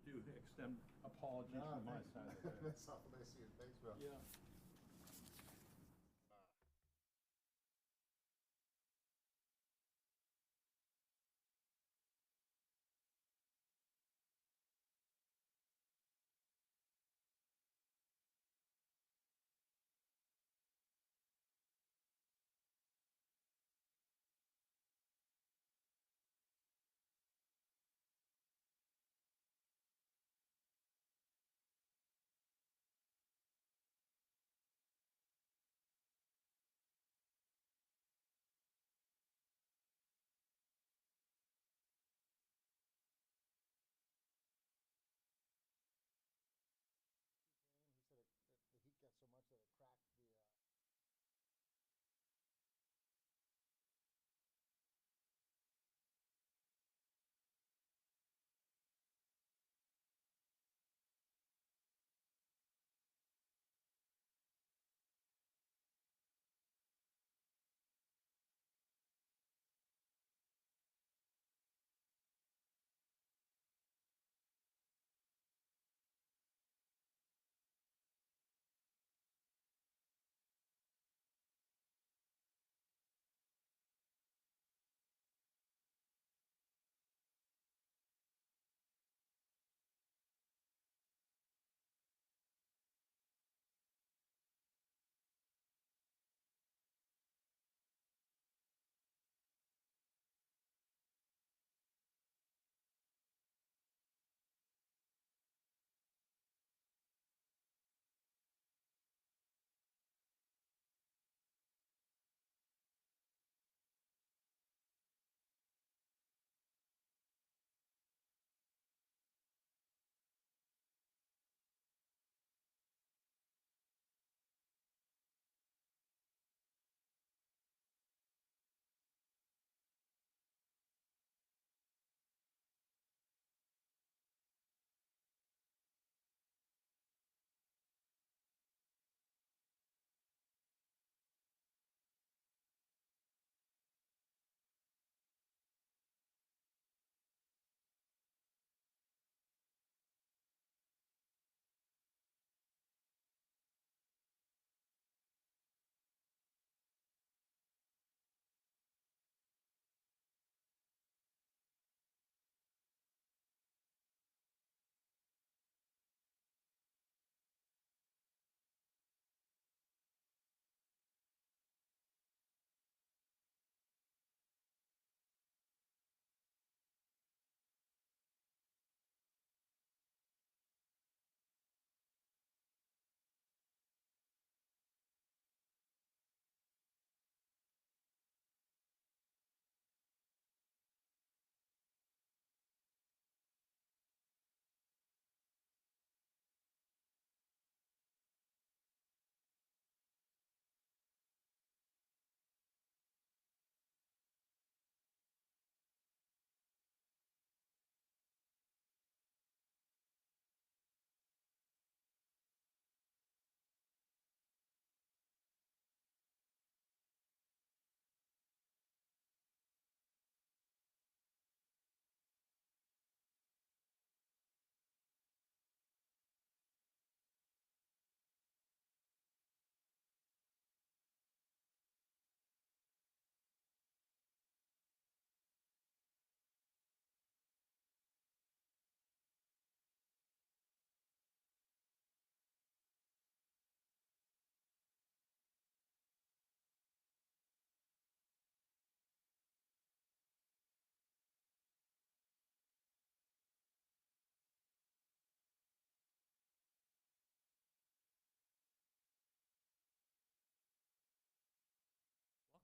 do extend apologies No, from my thanks. side. That's awful nice of you. Thanks, Bill. Yeah. He said the heat got so much that it cracked the.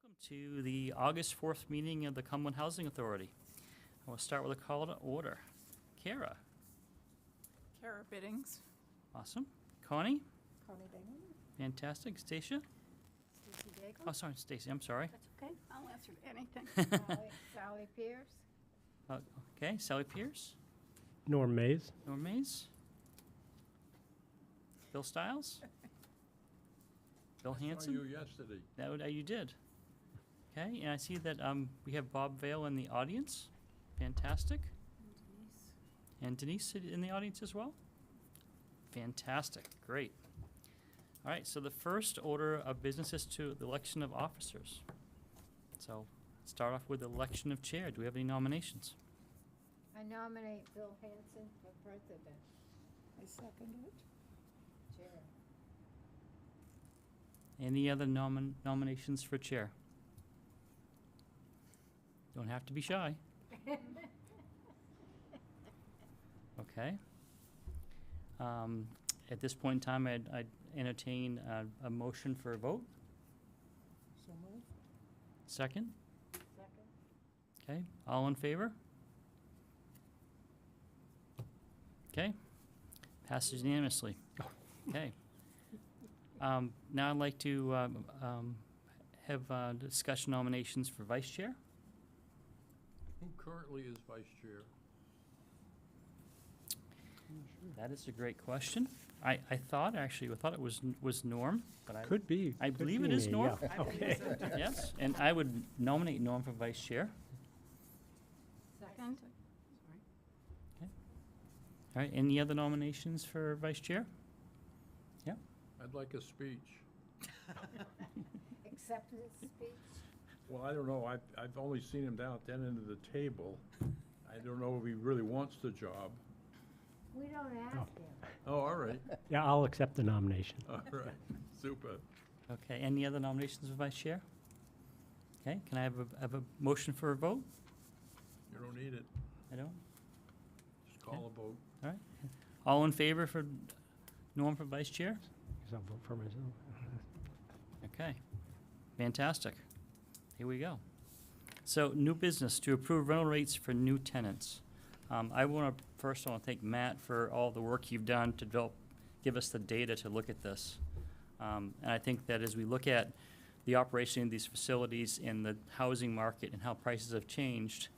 Welcome to the August 4th meeting of the Cumberland Housing Authority. I will start with a call to order. Cara. Cara Biddings. Awesome. Connie. Connie Bingham. Fantastic. Stacia. Stacie Daigle. Oh, sorry, Stacie. I'm sorry. That's okay. I'll answer anything. Sally Pierce. Okay, Sally Pierce. Norm Mays. Norm Mays. Bill Stiles. Bill I saw Hansen. you yesterday. You did. Okay, and I see that we have Bob Vail in the audience. Fantastic. And Denise. And Denise in the audience as well? Fantastic, great. All right, so the first order of business is to the election of officers. So start off with the election of chair. Do we have any nominations? I nominate Bill Hansen for president. I second it. Chair. Any other nominations for chair? Don't have to be shy. Okay. At this point in time, I'd entertain a motion for a vote. So moved. Second? Second. Okay, all in favor? Okay, passes unanimously. Okay. Now I'd like to have discussion nominations for vice chair. Who currently is vice chair? That is a great question. I thought it was Norm, but I Could be. I Could believe be it is me, Norm. yeah. Okay. Yes, and I would nominate Norm for vice chair. Second. All right, any other nominations for vice chair? I'd like a speech. Acceptance speech. Well, I don't know. I've only seen him down at that end of the table. I don't know if he really wants the job. We don't ask him. Oh, all right. Yeah, I'll accept the nomination. All right. Super. Okay, any other nominations for vice chair? Okay, can I have a motion for a vote? You don't need it. I don't? Just call a vote. All right. All in favor for Norm for vice chair? Guess I'll vote for myself. Okay, fantastic. Here we go. So, new business, to approve rental rates for new tenants. I want to thank Matt for all the work you've done to give us the data to look at this. And I think that as we look at the operation of these facilities and the housing market and how prices have changed,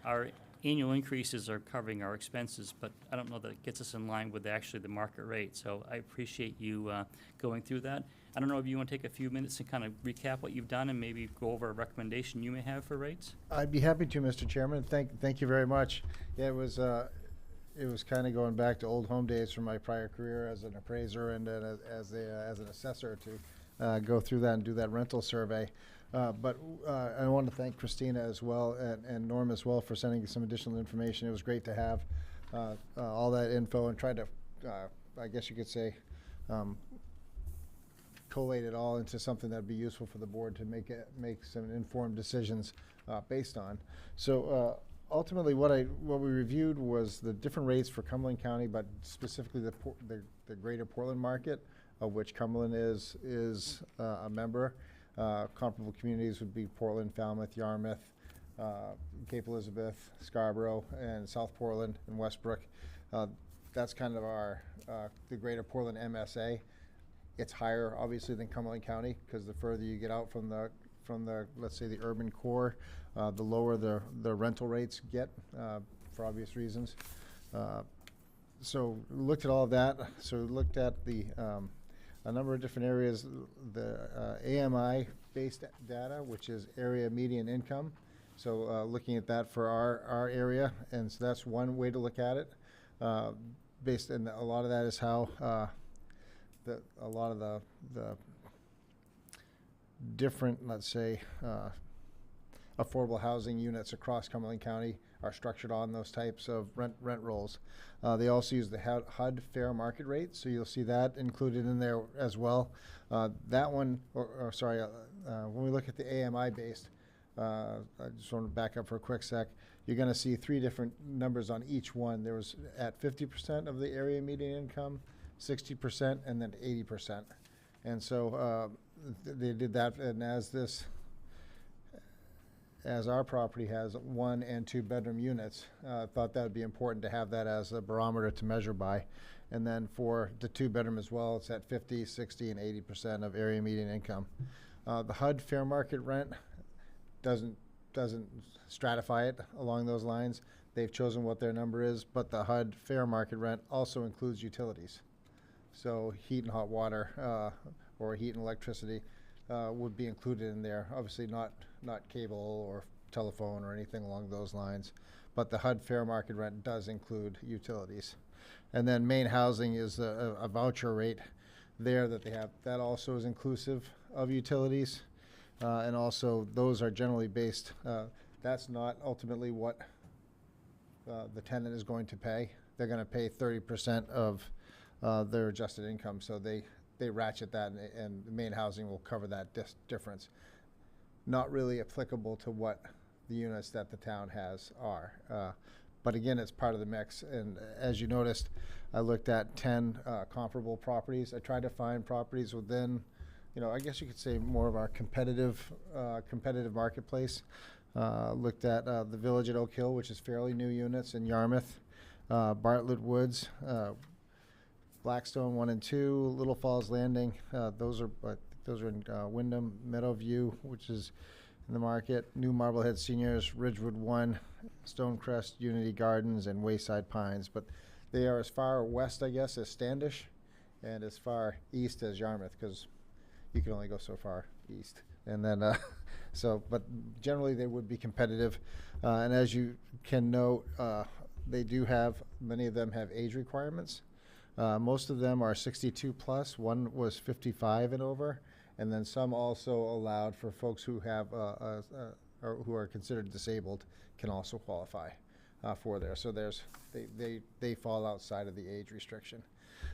our annual increases are covering our expenses, but I don't know that it gets us in line with actually the market rate. So I appreciate you going through that. I don't know if you want to take a few minutes and kind of recap what you've done and maybe go over a recommendation you may have for rates? I'd be happy to, Mr. Chairman. Thank you very much. Yeah, it was kind of going back to old home days from my prior career as an appraiser and as an assessor to go through that and do that rental survey. But I want to thank Christina as well and Norm as well for sending some additional information. It was great to have all that info and try to, I guess you could say, collate it all into something that'd be useful for the board to make some informed decisions based on. So ultimately, what we reviewed was the different rates for Cumberland County, but specifically the greater Portland market, of which Cumberland is a member. Comparable communities would be Portland, Falmouth, Yarmouth, Cape Elizabeth, Scarborough, and South Portland and Westbrook. That's kind of the greater Portland MSA. It's higher, obviously, than Cumberland County because the further you get out from the let's say the urban core, the lower the rental rates get for obvious reasons. So we looked at all of that. So we looked at a number of different areas, the AMI-based data, which is area median income. So looking at that for our area, and so that's one way to look at it. Based, and a lot of that is how a lot of the different, let's say, affordable housing units across Cumberland County are structured on those types of rent rolls. They also use the HUD fair market rate, so you'll see that included in there as well. That one, when we look at the AMI based, I just want to back up for a quick sec. You're going to see three different numbers on each one. There was at 50% of the area median income, 60%, and then 80%. And so they did that, and as our property has 1 and 2 bedroom units, thought that would be important to have that as a barometer to measure by. And then for the 2 bedroom as well, it's at 50, 60, and 80% of area median income. The HUD fair market rent doesn't stratify it along those lines. They've chosen what their number is, but the HUD fair market rent also includes utilities. So heat and hot water or heat and electricity would be included in there. Obviously not cable or telephone or anything along those lines. but the HUD fair market rent does include utilities. And then main housing is a voucher rate there that they have. That also is inclusive of utilities. And also, those are generally based, that's not ultimately what the tenant is going to pay. They're going to pay 30% of their adjusted income, so they ratchet that, and the main housing will cover that difference. Not really applicable to what the units that the town has are. But again, it's part of the mix, and as you noticed, I looked at 10 comparable properties. I tried to find properties within, I guess you could say more of our competitive marketplace. Looked at the Village at Oak Hill, which is fairly new units in Yarmouth, Bartlett Woods, Blackstone 1 and 2, Little Falls Landing. Those are in Wyndham, Meadowview, which is in the market. New Marblehead Seniors, Ridgewood 1, Stonecrest, Unity Gardens, and Wayside Pines. But they are as far west, I guess, as Standish, and as far east as Yarmouth, because you can only go so far east. And then, but generally they would be competitive. And as you can note, they do have, many of them have age requirements. Most of them are 62 plus. One was 55 and over. And then some also allowed for folks who have, or who are considered disabled can also qualify for there. So they fall outside of the age restriction.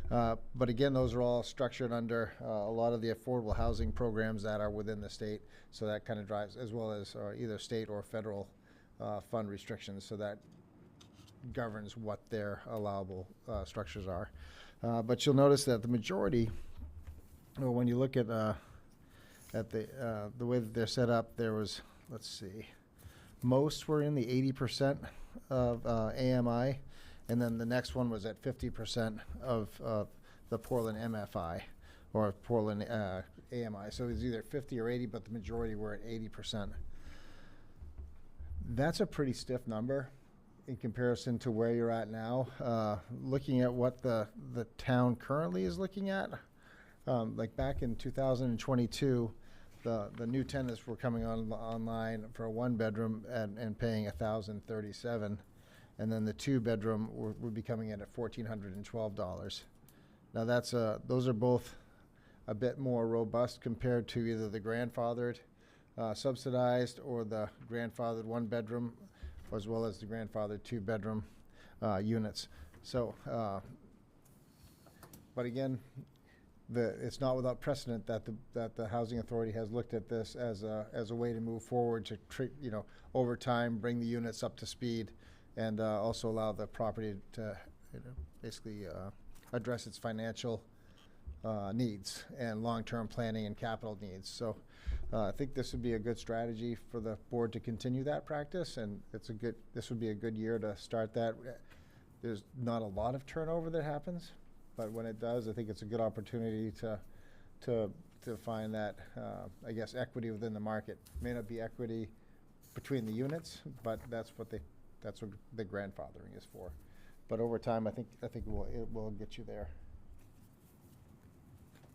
But again, those are all structured under a lot of the affordable housing programs that are within the state. So that kind of drives, as well as either state or federal fund restrictions. So that governs what their allowable structures are. But you'll notice that the majority, when you look at the way that they're set up, there was, let's see, most were in the 80% of AMI. And then the next one was at 50% of the Portland MFI or Portland AMI. So it was either 50 or 80, but the majority were at 80%. That's a pretty stiff number in comparison to where you're at now. Looking at what the town currently is looking at, like back in 2022, the new tenants were coming online for a 1-bedroom and paying $1,037. And then the 2-bedroom would be coming in at $1,412. Now those are both a bit more robust compared to either the grandfathered subsidized or the grandfathered 1-bedroom, as well as the grandfathered 2-bedroom units. So, but again, it's not without precedent that the Housing Authority has looked at this as a way to move forward to treat, over time, bring the units up to speed. And also allow the property to basically address its financial needs and long-term planning and capital needs. So I think this would be a good strategy for the board to continue that practice, and this would be a good year to start that. There's not a lot of turnover that happens, but when it does, I think it's a good opportunity to find that, I guess, equity within the market. May not be equity between the units, but that's what the grandfathering is for. But over time, I think it will get you there.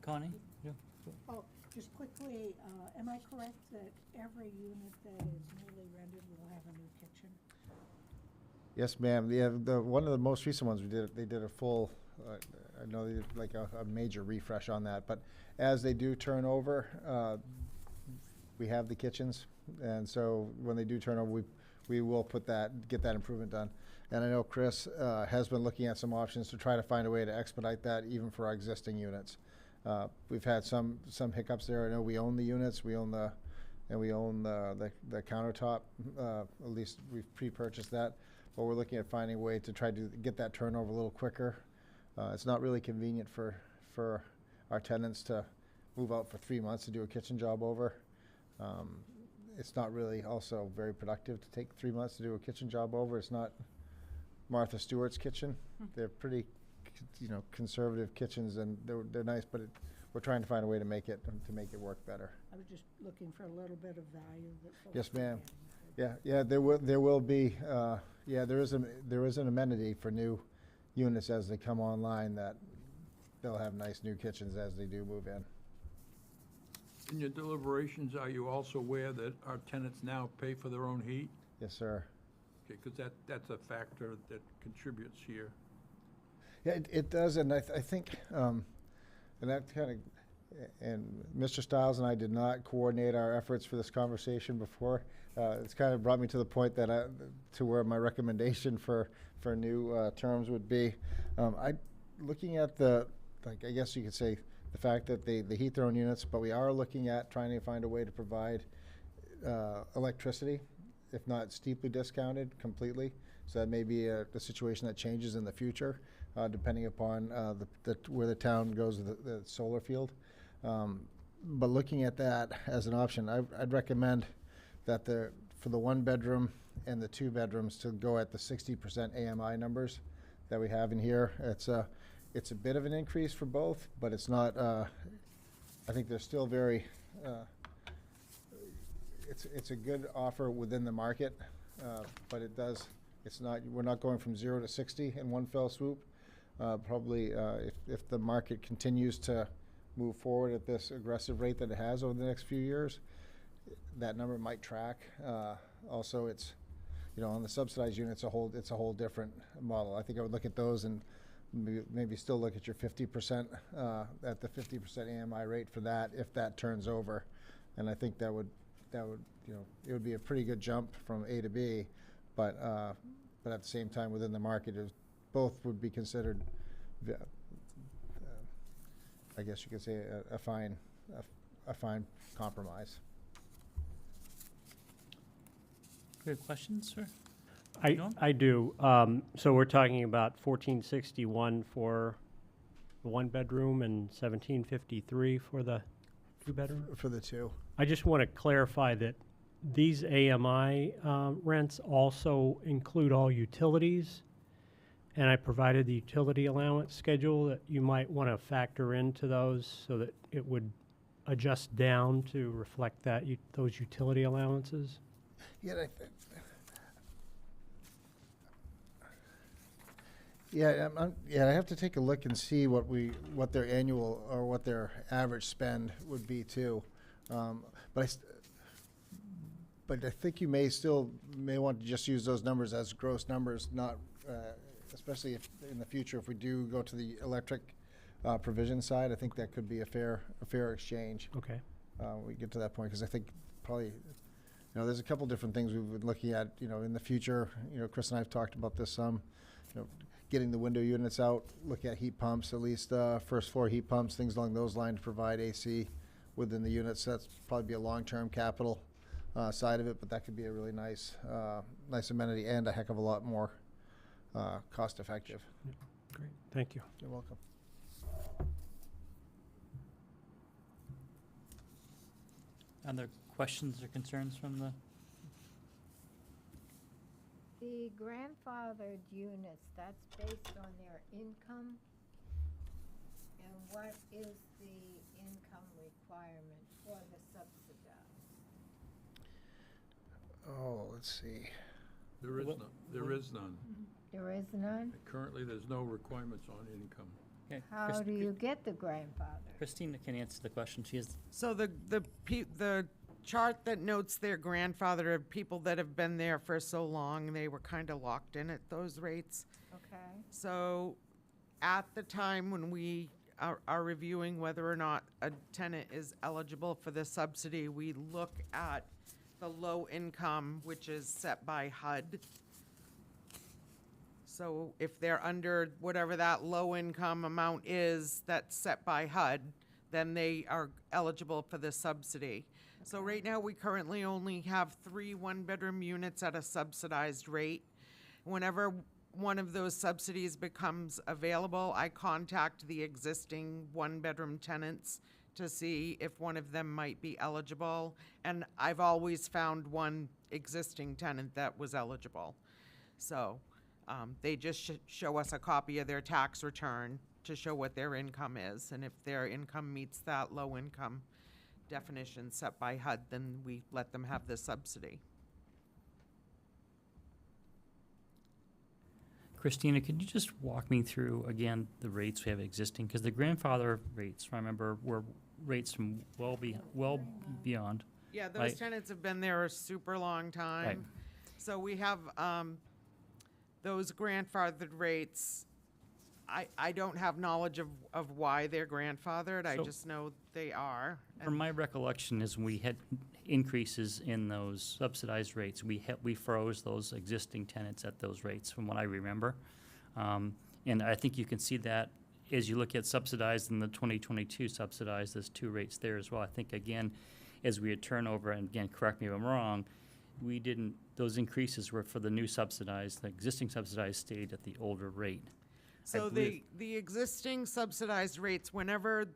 Connie? Yeah. Oh, just quickly, am I correct that every unit that is newly rented will have a new kitchen? Yes, ma'am. One of the most recent ones they did a full, I know they did like a major refresh on that. But as they do turn over, we have the kitchens, and so when they do turn over, we will get that improvement done. And I know Chris has been looking at some options to try to find a way to expedite that even for our existing units. We've had some hiccups there. I know we own the units, we own the countertop. At least we've pre-purchased that, but we're looking at finding a way to try to get that turnover a little quicker. It's not really convenient for our tenants to move out for 3 months to do a kitchen job over. It's not really also very productive to take 3 months to do a kitchen job over. It's not Martha Stewart's kitchen. They're pretty, conservative kitchens, and they're nice, but we're trying to find a way to make it work better. I was just looking for a little bit of value that folks Yes, ma'am. are getting. Yeah, there will be. There is an amenity for new units as they come online that they'll have nice new kitchens as they do move in. In your deliberations, are you also aware that our tenants now pay for their own heat? Yes, sir. Okay, because that's a factor that contributes here. Yeah, it does, and I think, and that kind of, and Mr. Stiles and I did not coordinate our efforts for this conversation before. It's kind of brought me to the point that to where my recommendation for new terms would be. Looking at I guess you could say, the fact that they heat their own units, but we are looking at trying to find a way to provide electricity, if not steeply discounted completely. So that may be a situation that changes in the future, depending upon where the town goes with the solar field. But looking at that as an option, I'd recommend that for the 1 bedroom and the 2 bedrooms to go at the 60% AMI numbers that we have in here. It's a bit of an increase for both, but it's not, I think they're still very, it's a good offer within the market, but we're not going from 0 to 60 in one fell swoop. Probably if the market continues to move forward at this aggressive rate that it has over the next few years, that number might track. Also, it's, on the subsidized unit, it's a whole different model. I think I would look at those and maybe still look at your 50%, at the 50% AMI rate for that, if that turns over. And I think that would, it would be a pretty good jump from A to B, but at the same time, within the market, both would be considered, I guess you could say, a fine compromise. Good questions, sir? I do. So we're talking about 1461 for the 1 bedroom and 1753 for the 2 bedroom? For the 2. I just want to clarify that these AMI rents also include all utilities, and I provided the utility allowance schedule that you might want to factor into those so that it would adjust down to reflect those utility allowances. Yeah, I have to take a look and see what their annual or what their average spend would be too. But I think you may want to just use those numbers as gross numbers, not especially if in the future if we do go to the electric provision side. I think that could be a fair exchange. Okay. We get to that point, because I think probably there's a couple different things we've been looking at in the future. Chris and I have talked about this some. Getting the window units out, looking at heat pumps, at least first floor heat pumps, things along those lines to provide AC within the units. That's probably be a long-term capital side of it, but that could be a really nice amenity and a heck of a lot more cost-effective. Yeah, great, thank you. You're welcome. Other questions or concerns from the? The grandfathered units, that's based on their income? And what is the income requirement for the subsidized? Oh, let's see. There is none. There is none. There is none? Currently, there's no requirements on income. Okay, How do you get the grandfather? Christina can answer the question. She is. So the chart that notes their grandfather of people that have been there for so long, they were kind of locked in at those rates. Okay. So at the time when we are reviewing whether or not a tenant is eligible for the subsidy, we look at the low income, which is set by HUD. So if they're under whatever that low income amount is that's set by HUD, then they are eligible for the subsidy. So right now, we currently only have 3 one-bedroom units at a subsidized rate. Whenever one of those subsidies becomes available, I contact the existing one-bedroom tenants to see if one of them might be eligible. And I've always found one existing tenant that was eligible. So they just show us a copy of their tax return to show what their income is. And if their income meets that low income definition set by HUD, then we let them have the subsidy. Christina, could you just walk me through again the rates we have existing? Because the grandfather rates, remember, were rates from well beyond. Yeah, those Right. tenants have been there a super long time. So we have, those grandfathered rates. I don't have knowledge of why they're grandfathered. I So- just know they are. From my recollection is we had increases in those subsidized rates. We froze those existing tenants at those rates, from what I remember. And I think you can see that as you look at subsidized and the 2022 subsidized, there's two rates there as well. I think, again, as we had turnover, and again, correct me if I'm wrong, those increases were for the new subsidized, the existing subsidized stayed at the older rate. So believe- the existing subsidized rates, whenever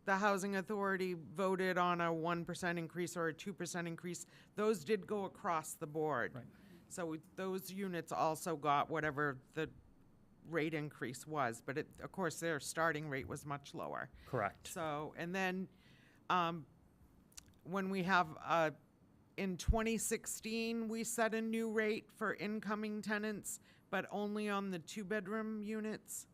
the housing authority voted on a 1% increase or a 2% increase, those did go across the board. Right. So those units also got whatever the rate increase was, but of course, their starting rate was much lower. Correct. So, and then, when we have, in 2016, we set a new rate for incoming tenants, but only on the 2-bedroom units.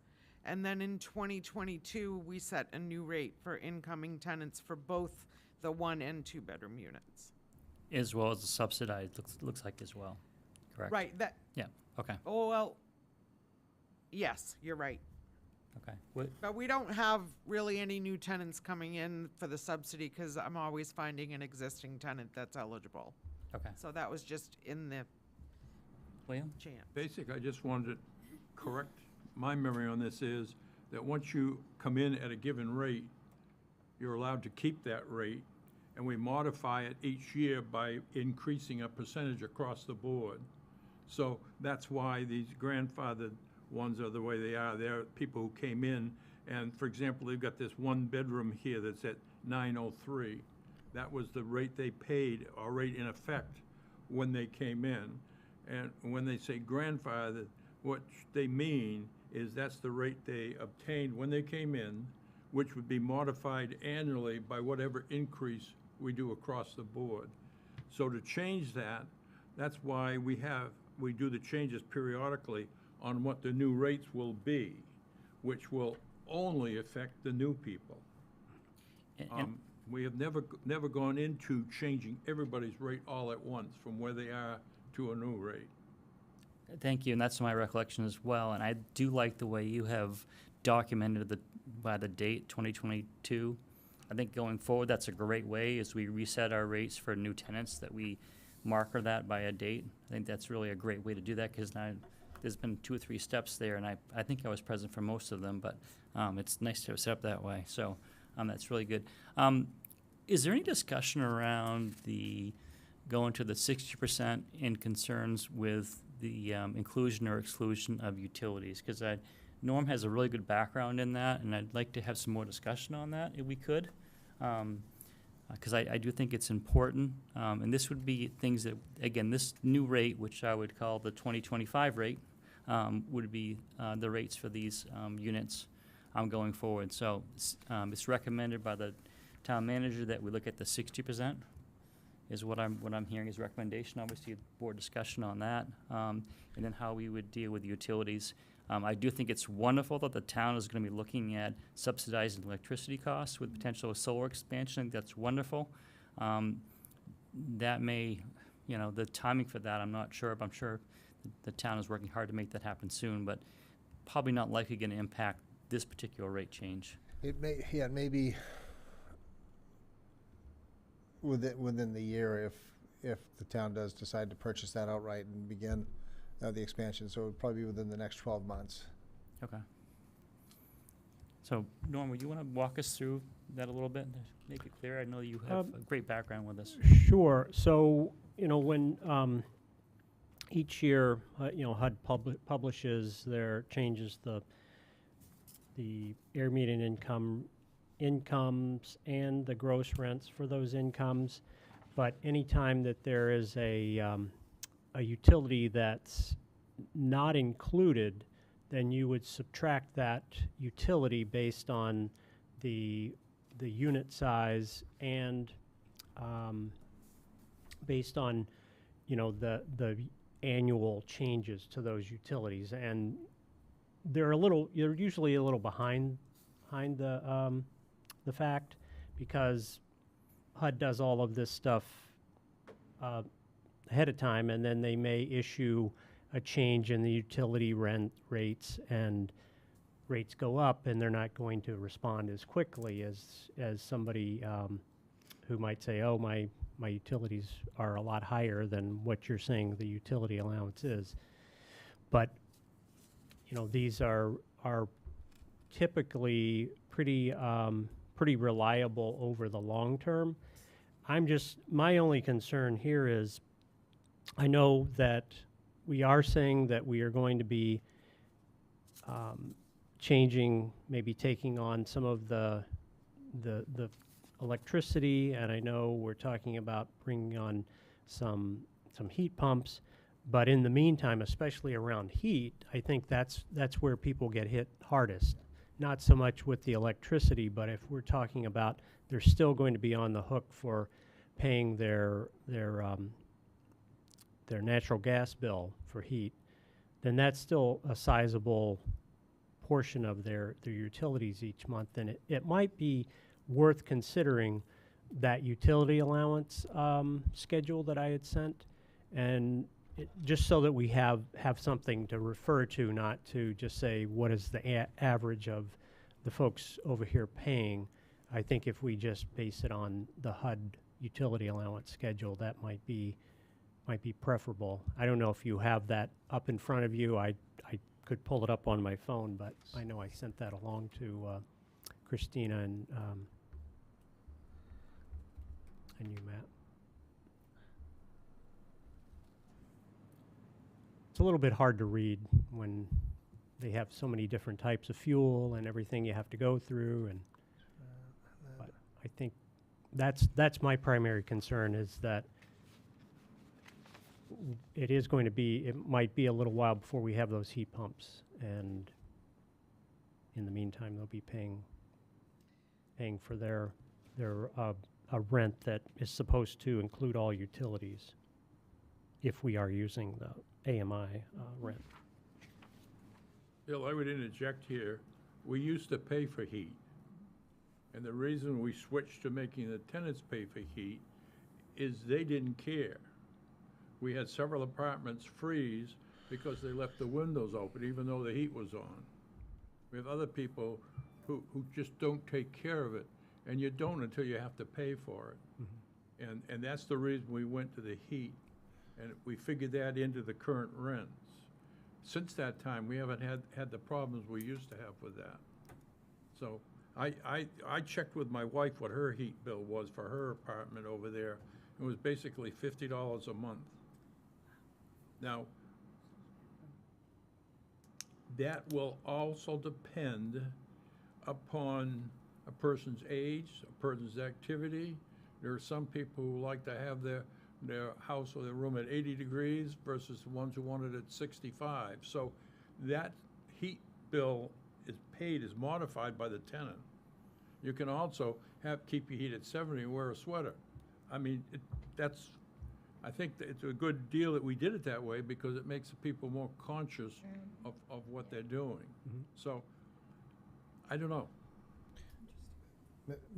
And then in 2022, we set a new rate for incoming tenants for both the 1 and 2-bedroom units. As well as the subsidized, looks like as well, correct? Right, that, Yeah, okay, oh, well, yes, you're right. okay. But we don't have really any new tenants coming in for the subsidy because I'm always finding an existing tenant that's eligible. Okay. So that was just in the William? chance. Basic, I just wanted to correct, my memory on this is that once you come in at a given rate, you're allowed to keep that rate, and we modify it each year by increasing a percentage across the board. So that's why these grandfathered ones are the way they are. They're people who came in, and for example, they've got this 1-bedroom here that's at 903. That was the rate they paid, or rate in effect, when they came in. And when they say grandfathered, what they mean is that's the rate they obtained when they came in, which would be modified annually by whatever increase we do across the board. So to change that, that's why we do the changes periodically on what the new rates will be, which will only affect the new people. And- We have never gone into changing everybody's rate all at once from where they are to a new rate. Thank you, and that's my recollection as well. And I do like the way you have documented by the date, 2022. I think going forward, that's a great way as we reset our rates for new tenants that we marker that by a date. I think that's really a great way to do that because now there's been 2 or 3 steps there, and I think I was present for most of them, but it's nice to have it set up that way. So that's really good. Is there any discussion around going to the 60% in concerns with the inclusion or exclusion of utilities? Because Norm has a really good background in that, and I'd like to have some more discussion on that if we could. Because I do think it's important. And this would be things that, again, this new rate, which I would call the 2025 rate, would be the rates for these units going forward. So it's recommended by the town manager that we look at the 60%. Is what I'm hearing is recommendation. Obviously, board discussion on that, and then how we would deal with utilities. I do think it's wonderful that the town is going to be looking at subsidizing electricity costs with potential solar expansion. I think that's wonderful. That may, the timing for that, I'm not sure, but I'm sure the town is working hard to make that happen soon, but probably not likely going to impact this particular rate change. It may be within the year if the town does decide to purchase that outright and begin the expansion. So it would probably be within the next 12 months. Okay. So, Norm, would you want to walk us through that a little bit, to make it clear? I know you have a great background with this. Sure. So, when each year, HUD publishes their changes, the area median incomes and the gross rents for those incomes. But anytime that there is a utility that's not included, then you would subtract that utility based on the unit size and based on the annual changes to those utilities. And they're usually a little behind the fact, because HUD does all of this stuff ahead of time, and then they may issue a change in the utility rent rates, and rates go up, and they're not going to respond as quickly as somebody who might say, oh, my utilities are a lot higher than what you're saying the utility allowance is. But, you know, these are typically pretty reliable over the long term. My only concern here is, I know that we are saying that we are going to be changing, maybe taking on some of the electricity, and I know we're talking about bringing on some heat pumps, but in the meantime, especially around heat, I think that's where people get hit hardest. Not so much with the electricity, but if we're talking about they're still going to be on the hook for paying their natural gas bill for heat, then that's still a sizable portion of their utilities each month, and it might be worth considering that utility allowance schedule that I had sent, and just so that we have something to refer to, not to just say what is the average of the folks over here paying. I think if we just base it on the HUD utility allowance schedule, that might be preferable. I don't know if you have that up in front of you. I could pull it up on my phone, but I know I sent that along to Christina and you, Matt. It's a little bit hard to read when they have so many different types of fuel and everything you have to go through, and but I think that's my primary concern, is that it might be a little while before we have those heat pumps, and in the meantime they'll be paying for their a rent that is supposed to include all utilities if we are using the AMI rent. Bill, I would interject here. We used to pay for heat. And the reason we switched to making the tenants pay for heat is they didn't care. We had several apartments freeze because they left the windows open even though the heat was on. We have other people who just don't take care of it, and you don't until you have to pay for it. Mm-hmm. And that's the reason we went to the heat, and we figured that into the current rents. Since that time, we haven't had the problems we used to have with that. So I checked with my wife what her heat bill was for her apartment over there. It was basically $50 a month. Now, that will also depend upon a person's age, a person's activity. There are some people who like to have their house or their room at 80 degrees versus the ones who want it at 65. So that heat bill is modified by the tenant. You can also keep your heat at 70 and wear a sweater. I mean, I think that it's a good deal that we did it that way because it makes the people more conscious of what they're doing. Mm-hmm. So, I don't know.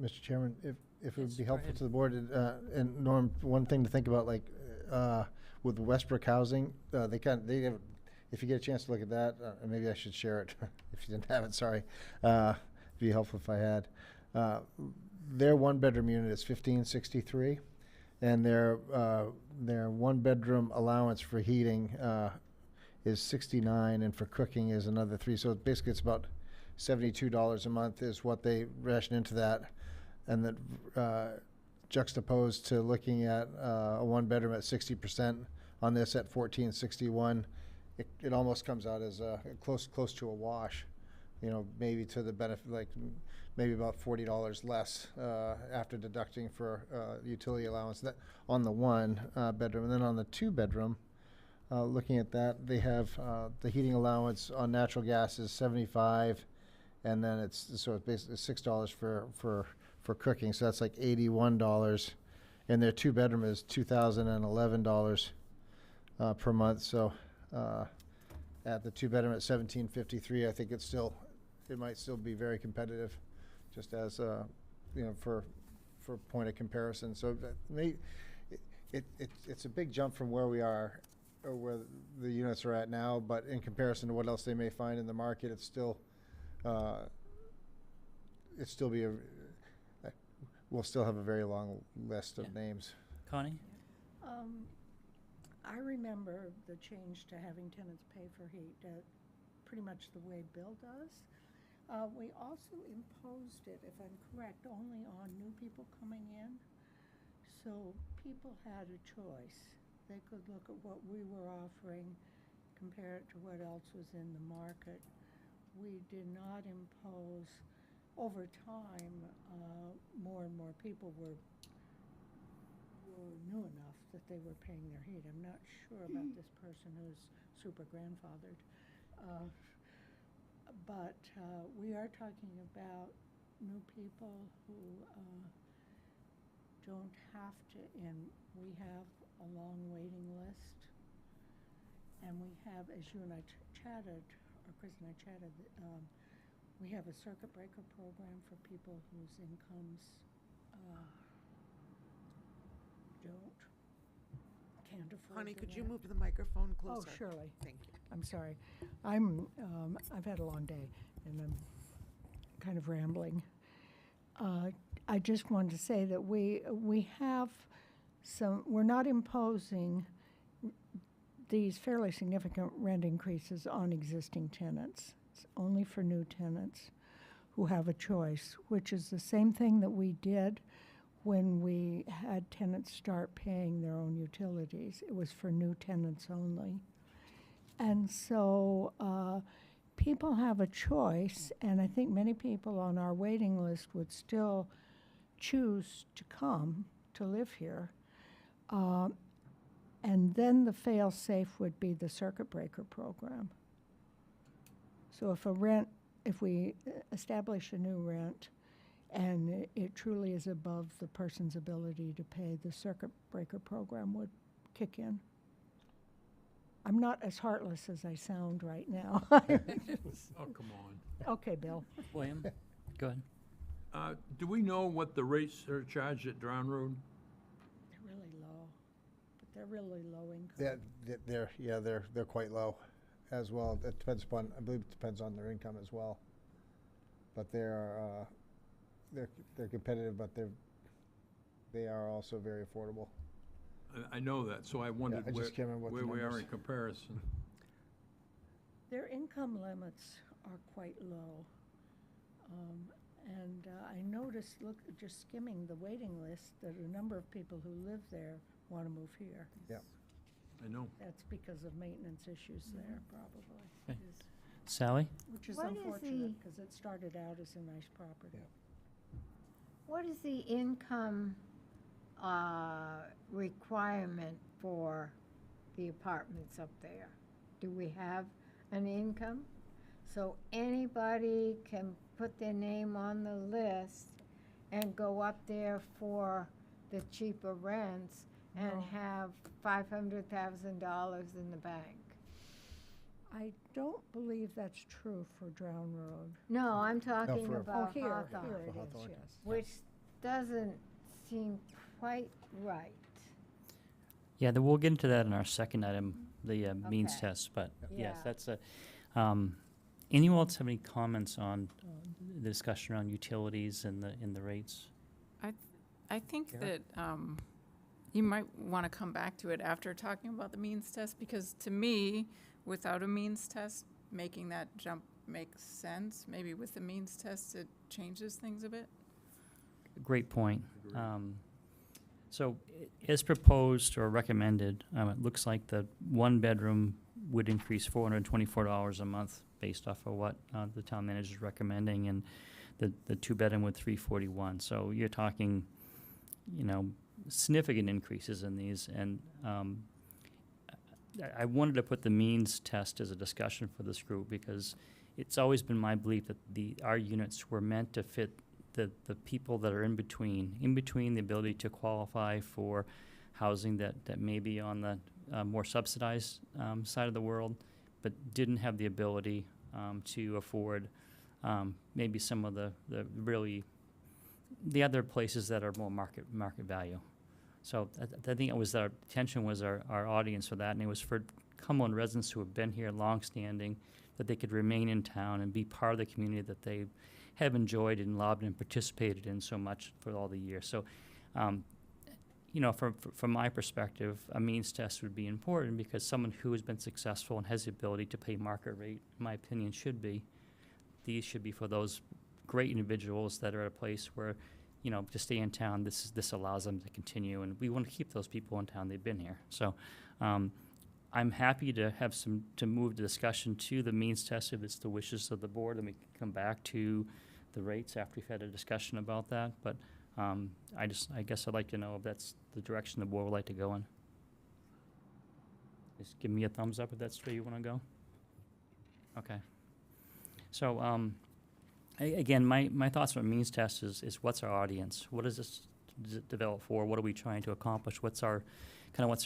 Mr. Chairman, if it would be helpful to the board, and Norm, one thing to think about, like with Westbrook Housing, they have, if you get a chance to look at that, maybe I should share it if you didn't have it. Sorry, it'd be helpful if I had. Their one-bedroom unit is $1,563, and their one-bedroom allowance for heating is $69, and for cooking is another $3. So basically, it's about $72 a month is what they ration into that, and that juxtaposed to looking at a one-bedroom at 60% on this at $1,461, it almost comes out as close to a wash. You know, maybe to the benefit, like maybe about $40 less after deducting for utility allowance that on the one bedroom, and then on the two-bedroom. Looking at that, they have the heating allowance on natural gas is $75, and then it's basically $6 for cooking, so that's like $81, and their two-bedroom is $2,011 per month. So at the two-bedroom at $1,753, I think it might still be very competitive, just as for point of comparison. So It's a big jump from where we are, or where the units are at now, but in comparison to what else they may find in the market, it's still be we'll still have a very long list of Yeah. names. Connie? I remember the change to having tenants pay for heat, pretty much the way Bill does. We also imposed it, if I'm correct, only on new people coming in. So people had a choice. They could look at what we were offering, compare it to what else was in the market. We did not impose, over time, more and more people were new enough that they were paying their heat. I'm not sure about this person who's super grandfathered. But we are talking about new people who don't have to, and we have a long waiting list. And we have, as you and I chatted, or Chris and I chatted, we have a circuit breaker program for people whose incomes can't afford. Honey, the could you rent. move the microphone Oh, closer? surely. Thank you. I'm sorry. I've had a long day, and I'm kind of rambling. I just wanted to say that we have we're not imposing these fairly significant rent increases on existing tenants. It's only for new tenants who have a choice, which is the same thing that we did when we had tenants start paying their own utilities. It was for new tenants only. And so people have a choice, and I think many people on our waiting list would still choose to come to live here. And then the fail-safe would be the circuit breaker program. So if we establish a new rent and it truly is above the person's ability to pay, the circuit breaker program would kick in. I'm not as heartless as I sound right now. Oh, come on. Okay, Bill. William? Go ahead. Do we know what the rates are charged at Drown Road? They're really low, but they're really low income. They're quite low as well. It depends upon, I believe it depends on their income as well. But they're competitive, but they are also very affordable. I know that, so I wondered I just can't remember what where the we are numbers. in comparison. Their income limits are quite low. And I noticed, just skimming the waiting list, that a number of people who live there want to move here. Yeah. I know. That's because of maintenance issues there, probably. Okay. Sally? Which is What is unfortunate, because it started out as a nice property. What is the income requirement for the apartments up there? Do we have an income? So anybody can put their name on the list and go up there for the cheaper rents and No. have $500,000 in the bank? I don't believe that's true for Drown Road. No, I'm talking for- about Here Hawthorne, it is, Hawthorne. yes. which doesn't seem quite right. Yeah, we'll get into that in our second item, the means Okay. test, but yes, Yeah. that's a, anyone else have any comments on the discussion around utilities and the rates? I think Cara? that you might want to come back to it after talking about the means test, because to me, without a means test, making that jump makes sense. Maybe with the means test, it changes things a bit. Great point. Agreed. So as proposed or recommended, it looks like the one-bedroom would increase $424 a month based off of what the town manager is recommending, and the two-bedroom with $341. So you're talking, significant increases in these. And I wanted to put the means test as a discussion for this group, because it's always been my belief that our units were meant to fit the people that are in between the ability to qualify for housing that may be on the more subsidized side of the world, but didn't have the ability to afford maybe some of the other places that are more market value. So I think it was our intention was our audience for that, and it was for Cumberland residents who have been here longstanding, that they could remain in town and be part of the community that they have enjoyed and loved and participated in so much for all the years. So, you know, from my perspective, a means test would be important because someone who has been successful and has the ability to pay market rate, in my opinion, should be. These should be for those great individuals that are at a place where, you know, to stay in town, this allows them to continue, and we want to keep those people in town. They've been here. So I'm happy to have to move the discussion to the means test if it's the wishes of the board, and we can come back to the rates after we've had a discussion about that. But I guess I'd like to know if that's the direction the board would like to go in. Just give me a thumbs up if that's where you want to go. Okay. So again, my thoughts on means test is what's our audience? What is this developed for? What are we trying to accomplish? What's our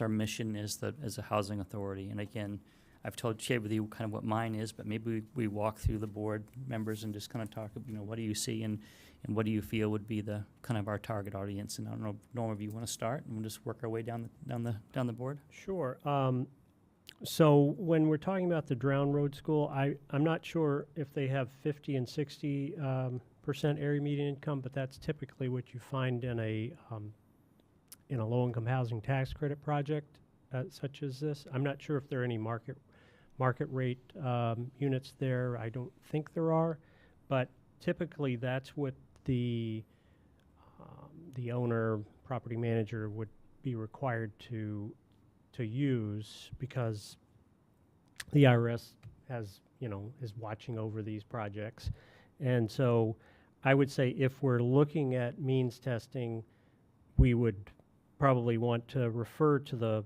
mission as a housing authority? And again, I've shared with you kind of what mine is, but maybe we walk through the board members and just kind of talk, you know, what do you see and what do you feel would be the kind of our target audience? And I don't know, Norm, if you want to start, and we'll just work our way down the board. Sure. So when we're talking about the Drown Road School, I'm not sure if they have 50 and 60 percent area median income, but that's typically what you find in a low-income housing tax credit project such as this. I'm not sure if there are any market rate units there. I don't think there are, but typically that's what the owner, property manager would be required to use, because the IRS is watching over these projects. And so I would say if we're looking at means testing, we would probably want to refer to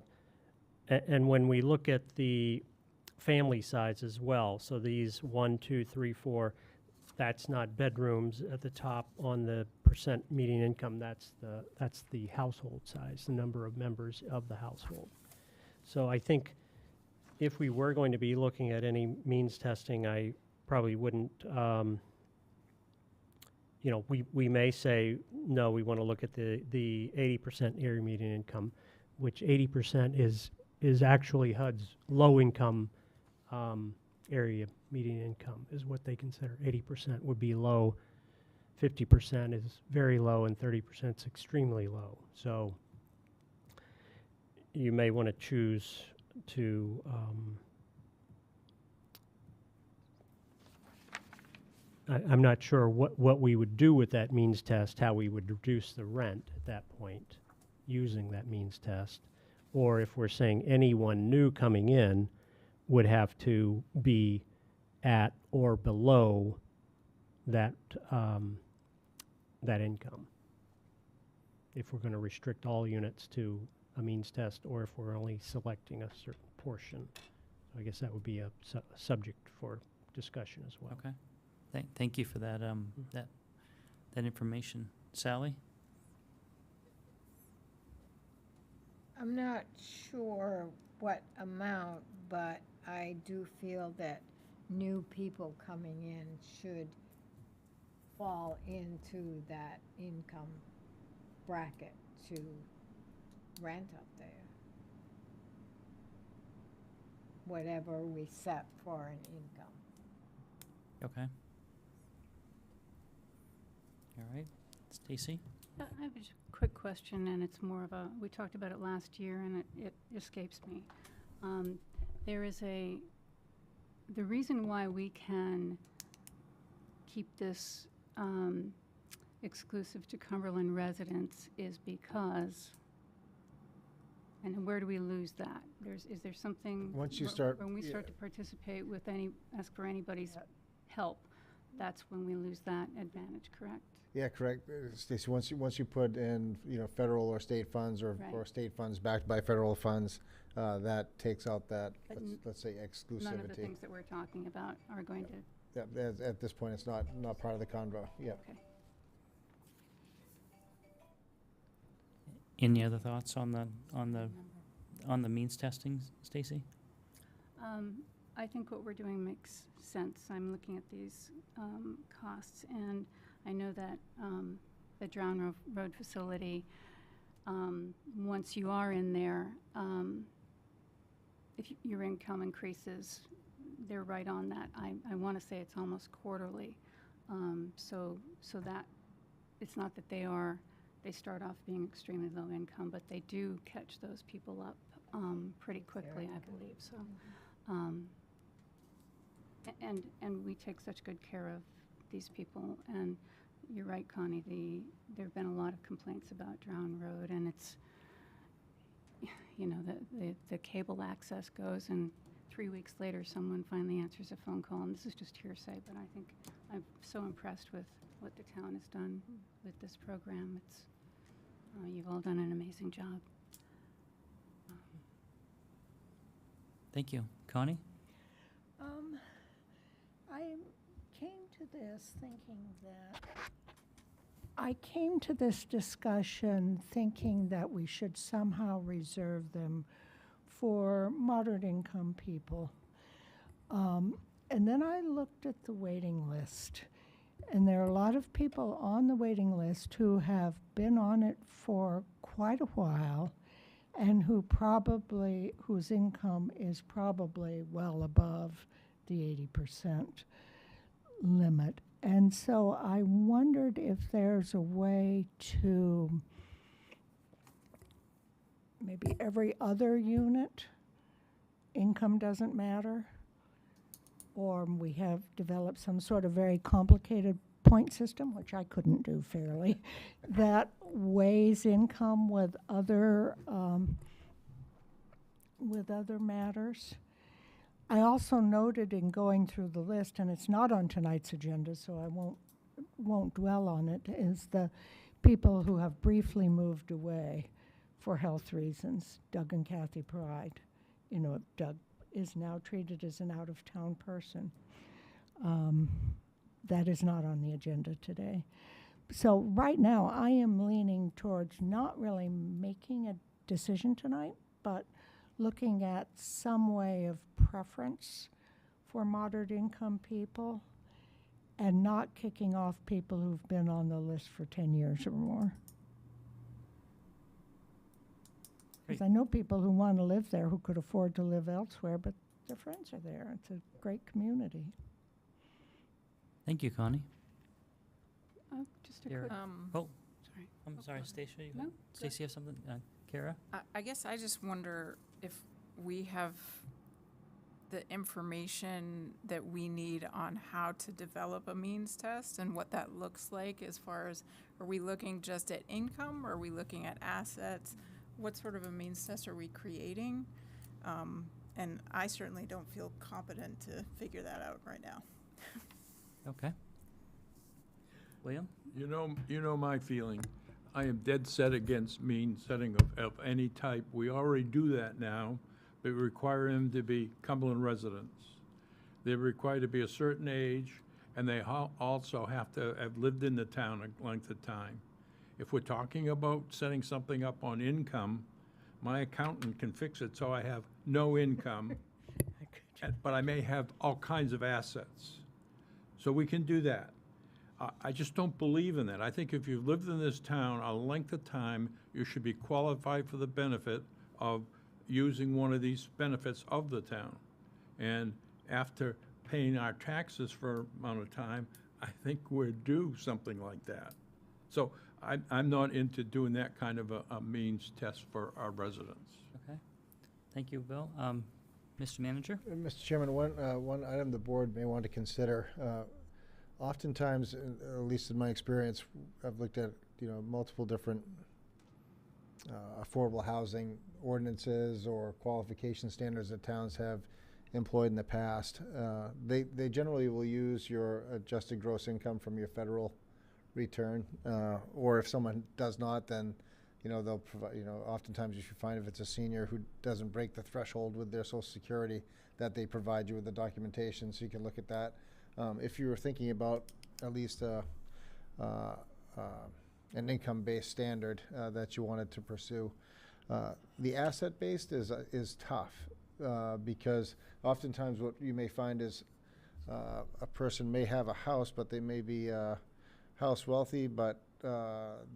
and when we look at the family size as well, so these 1, 2, 3, 4, that's not bedrooms at the top on the percent median income, that's the household size, the number of members of the household. So I think if we were going to be looking at any means testing, I probably wouldn't, we may say, no, we want to look at the 80% area median income, which 80% is actually HUD's low-income area median income is what they consider. 80% would be low, 50% is very low, and 30% is extremely low. So you may want to choose to I'm not sure what we would do with that means test, how we would reduce the rent at that point using that means test, or if we're saying anyone new coming in would have to be at or below that income, if we're going to restrict all units to a means test, or if we're only selecting a certain portion. So I guess that would be a subject for discussion as well. Okay. Thank you for that that information. Sally? I'm not sure what amount, but I do feel that new people coming in should fall into that income bracket to rent up there. Whatever we set for an income. Okay. All right. Stacie? I have a quick question, and it's more of we talked about it last year, and it escapes me. The reason why we can keep this exclusive to Cumberland residents is because, and where do we lose that? Is there something? Once you start, when we start to participate with ask for anybody's help, that's when we lose that advantage, correct? Yeah, correct, Stacie. Once you put in, federal or state funds, or state funds backed by federal funds, that takes out that, let's say, exclusivity. None of the things that we're talking about are going to. Yeah, at this point, it's not part of the convo. Yeah. Okay. Any other thoughts on the means testing, Stacie? I think what we're doing makes sense. I'm looking at these costs, and I know that the Drown Road facility once you are in there, if your income increases, they're right on that. I want to say it's almost quarterly. So that, it's not that they start off being extremely low income, but they do catch those people up pretty quickly, I believe. So, and we take such good care of these people. And you're right, Connie, there have been a lot of complaints about Drown Road, and it's, you know, the cable access goes, and 3 weeks later, someone finally answers a phone call, and this is just hearsay, but I think I'm so impressed with what the town has done with this program. It's, you've all done an amazing job. Thank you. Connie? I came to this thinking that I came to this discussion thinking that we should somehow reserve them for moderate income people. And then I looked at the waiting list, and there are a lot of people on the waiting list who have been on it for quite a while and whose income is probably well above the 80% limit. And so I wondered if there's a way to maybe every other unit, income doesn't matter, or we have developed some sort of very complicated point system, which I couldn't do fairly, that weighs income with other matters. I also noted in going through the list, and it's not on tonight's agenda, so I won't dwell on it, is the people who have briefly moved away for health reasons. Doug and Kathy Pride. You know, Doug is now treated as an out-of-town person. That is not on the agenda today. So right now, I am leaning towards not really making a decision tonight, but looking at some way of preference for moderate income people and not kicking off people who've been on the list for 10 years or more. Because I know people who want to live there who could afford to live elsewhere, but their friends are there. It's a great community. Thank you, Connie. Just a Cara? quick, Oh, sorry. I'm sorry, Stacie. No, Stacie, you have something? Cara? I guess I just wonder if we have the information that we need on how to develop a means test and what that looks like, as far as, are we looking just at income? Are we looking at assets? What sort of a means test are we creating? And I certainly don't feel competent to figure that out right now. Okay. William? You know my feeling. I am dead set against mean setting of any type. We already do that now, but we require them to be Cumberland residents. They're required to be a certain age, and they also have to have lived in the town a length of time. If we're talking about setting something up on income, my accountant can fix it so I have no income, but I may have all kinds of assets. So we can do that. I just don't believe in that. I think if you've lived in this town a length of time, you should be qualified for the benefit of using one of these benefits of the town. And after paying our taxes for an amount of time, I think we're due something like that. So I'm not into doing that kind of a means test for our residents. Okay. Thank you, Bill. Mr. Manager? Mr. Chairman, one item the board may want to consider. Oftentimes, at least in my experience, I've looked at multiple different affordable housing ordinances or qualification standards that towns have employed in the past. They generally will use your adjusted gross income from your federal return, or if someone does not, then they'll provide. Oftentimes you should find if it's a senior who doesn't break the threshold with their Social Security, that they provide you with the documentation, so you can look at that. If you were thinking about at least an income-based standard that you wanted to pursue, the asset-based is tough because oftentimes what you may find is a person may have a house, but they may be house wealthy, but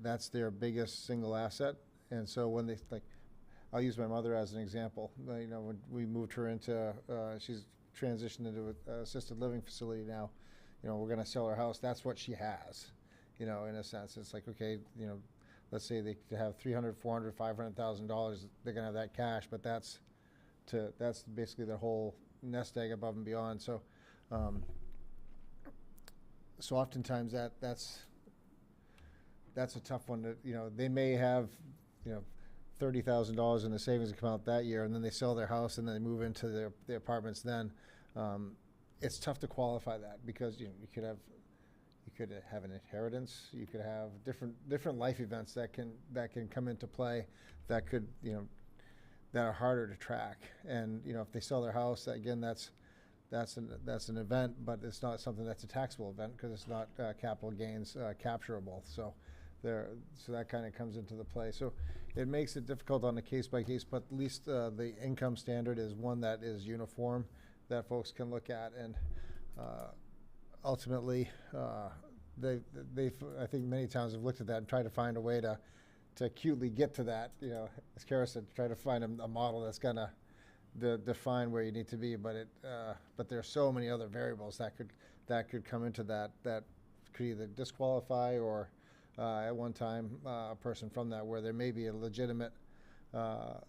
that's their biggest single asset, And so when they, like, I'll use my mother as an example. You know, when we moved her into, she's transitioned into an assisted living facility now. You know, we're gonna sell her house. That's what she has. You know, in a sense, it's like, okay, you know, let's say they could have $300,000, $400,000, $500,000. They're gonna have that cash, but that's basically their whole nest egg above and beyond. So, so oftentimes that's a tough one. That, you know, they may have, you know, $30,000 in the savings account that year, and then they sell their house and then they move into their apartments. Then it's tough to qualify that, because you know, you could have an inheritance, you could have different life events that can come into play that could, you know, that are harder to track. And you know, if they sell their house, again, that's an event, but it's not something that's a taxable event because it's not capital gains capturable. So that kind of comes into the play. So it makes it difficult on a case by case, but at least the income standard is one that is uniform that folks can look at. And ultimately, they I think many times have looked at that and tried to find a way to acutely get to that. You know, as Cara said, try to find a model that's gonna define where you need to be. But but there are so many other variables that could come into that could either disqualify or at one time a person from that, where there may be a legitimate asset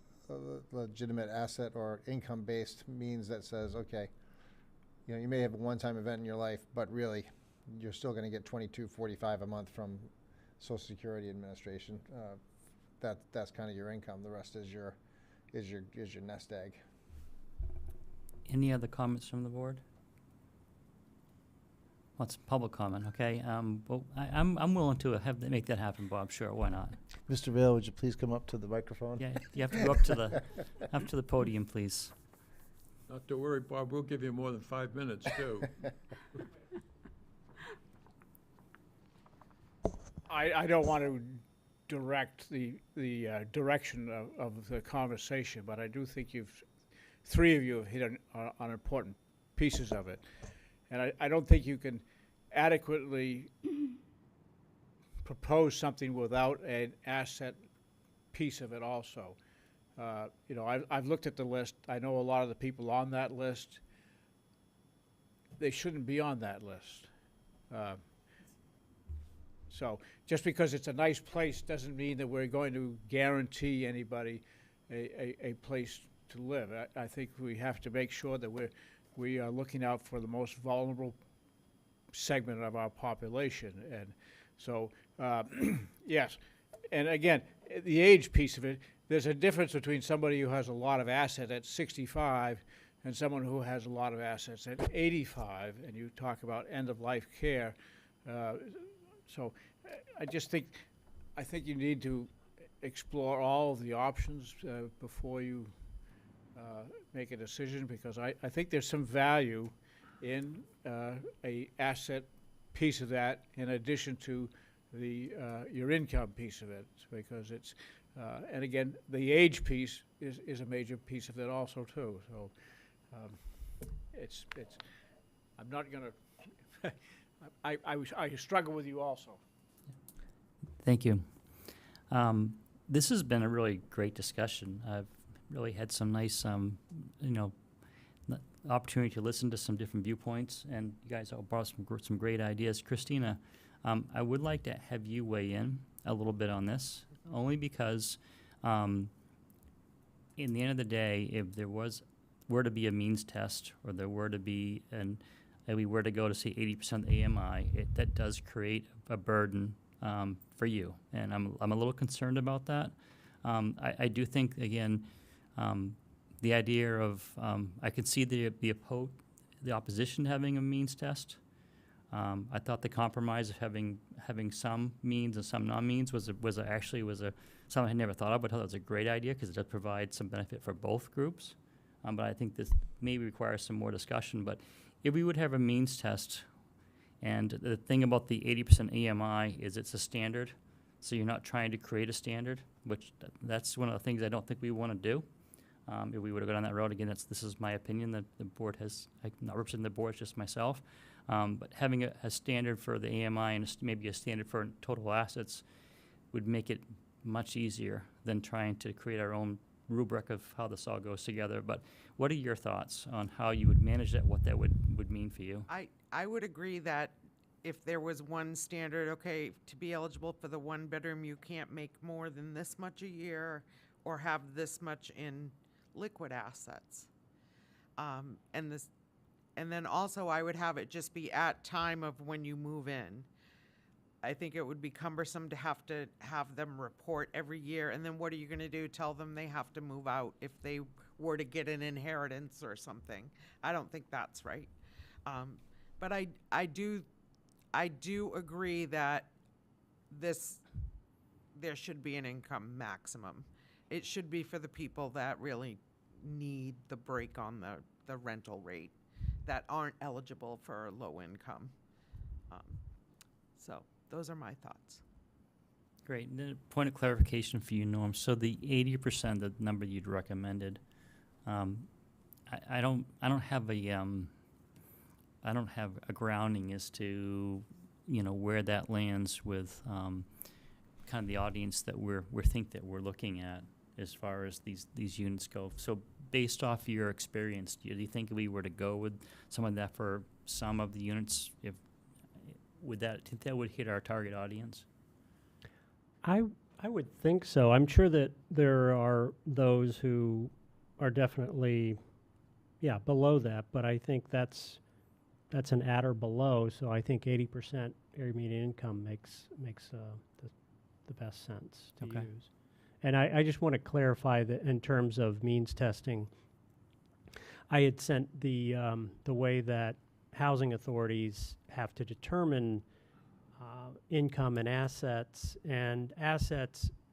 or income-based means that says, okay, you know, you may have a one-time event in your life, but really you're still going to get $22.45 a month from Social Security Administration. That's kind of your income. The rest is your nest egg. Any other comments from the board? Well, it's public comment, okay? Well, I'm willing to make that happen, Bob. Sure, why not? Mr. Vail, would you please come up to the microphone? Yeah, you have to go up to the podium, please. Not to worry, Bob, we'll give you more than 5 minutes, too. I don't want to direct the direction of the conversation, but I do think three of you have hit on important pieces of it. And I don't think you can adequately propose something without an asset piece of it also. You know, I've looked at the list. I know a lot of the people on that list. They shouldn't be on that list. So just because it's a nice place doesn't mean that we're going to guarantee anybody a place to live. I think we have to make sure that we are looking out for the most vulnerable segment of our population. And so, yes. And again, the age piece of it, there's a difference between somebody who has a lot of asset at 65 and someone who has a lot of assets at 85, and you talk about end-of-life care. So I think you need to explore all of the options before you make a decision, because I think there's some value in a asset piece of that in addition to your income piece of it, because it's and again, the age piece is a major piece of that also too. So it's I'm not gonna I struggle with you also. Thank you. This has been a really great discussion. I've really had some nice, opportunity to listen to some different viewpoints, and you guys all brought some great ideas. Christina, I would like to have you weigh in a little bit on this, only because in the end of the day, if there were to be a means test, or there were to be and we were to go to say 80% AMI, that does create a burden for you, and I'm a little concerned about that. I do think, again, the idea of I could see the opposition to having a means test. I thought the compromise of having some means and some non-means was something I had never thought of, but I thought it was a great idea because it does provide some benefit for both groups. But I think this maybe requires some more discussion. But if we would have a means test, and the thing about the 80% AMI is it's a standard, so you're not trying to create a standard, which that's one of the things I don't think we want to do. If we were to go down that road, again, this is my opinion that the board has, I'm not representing the board, it's just myself. But having a standard for the AMI and maybe a standard for total assets would make it much easier than trying to create our own rubric of how this all goes together. But what are your thoughts on how you would manage that, what that would mean for you? I would agree that if there was one standard, okay, to be eligible for the one bedroom, you can't make more than this much a year or have this much in liquid assets. And then also I would have it just be at time of when you move in. I think it would be cumbersome to have them report every year, and then what are you gonna do? Tell them they have to move out if they were to get an inheritance or something. I don't think that's right. But I do agree that there should be an income maximum. It should be for the people that really need the break on the rental rate, that aren't eligible for low income. So those are my thoughts. Great. And then a point of clarification for you, Norm. So the 80%, the number you'd recommended, I don't have a grounding as to, you know, where that lands with kind of the audience that we're looking at as far as these units go. So based off your experience, do you think if we were to go with some of that for some of the units, think that would hit our target audience? I would think so. I'm sure that there are those who are definitely, below that, but I think that's an at or below, so I think 80% area median income makes the best sense to Okay. use. And I just want to clarify that in terms of means testing, I had sent the way that housing authorities have to determine income and assets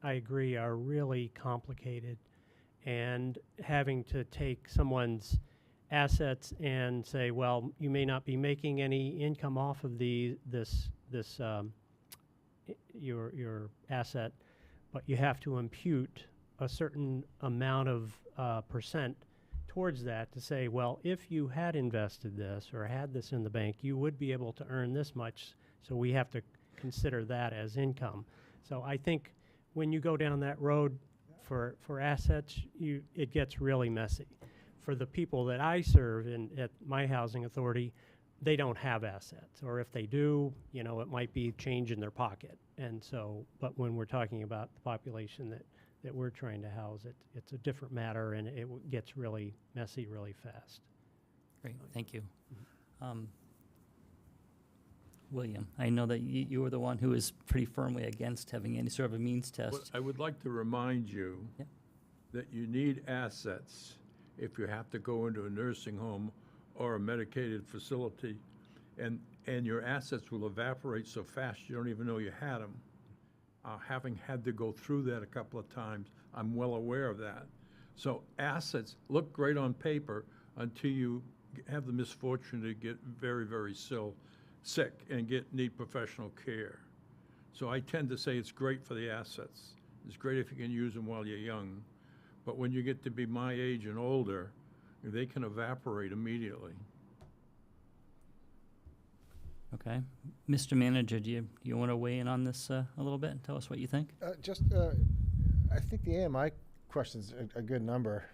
I agree are really complicated, and having to take someone's assets and say, well, you may not be making any income off of your asset, but you have to impute a certain amount of percent towards that to say, well, if you had invested this or had this in the bank, you would be able to earn this much, so we have to consider that as income. So I think when you go down that road for assets, it gets really messy. For the people that I serve at my housing authority, they don't have assets, or if they do, you know, it might be change in their pocket. And so, but when we're talking about the population that we're trying to house, it's a different matter, and it gets really messy really fast. Great, thank you. William, I know that you were the one who was pretty firmly against having any sort of a means Well, test. I would like to remind you Yep. that you need assets if you have to go into a nursing home or a medicated facility, and your assets will evaporate so fast you don't even know you had them. Having had to go through that a couple of times, I'm well aware of that. So assets look great on paper until you have the misfortune to get very, very sick and need professional care. So I tend to say it's great for the assets. It's great if you can use them while you're young. But when you get to be my age and older, they can evaporate immediately. Okay. Mr. Manager, do you want to weigh in on this a little bit and tell us what you think? I think the AMI question's a good number.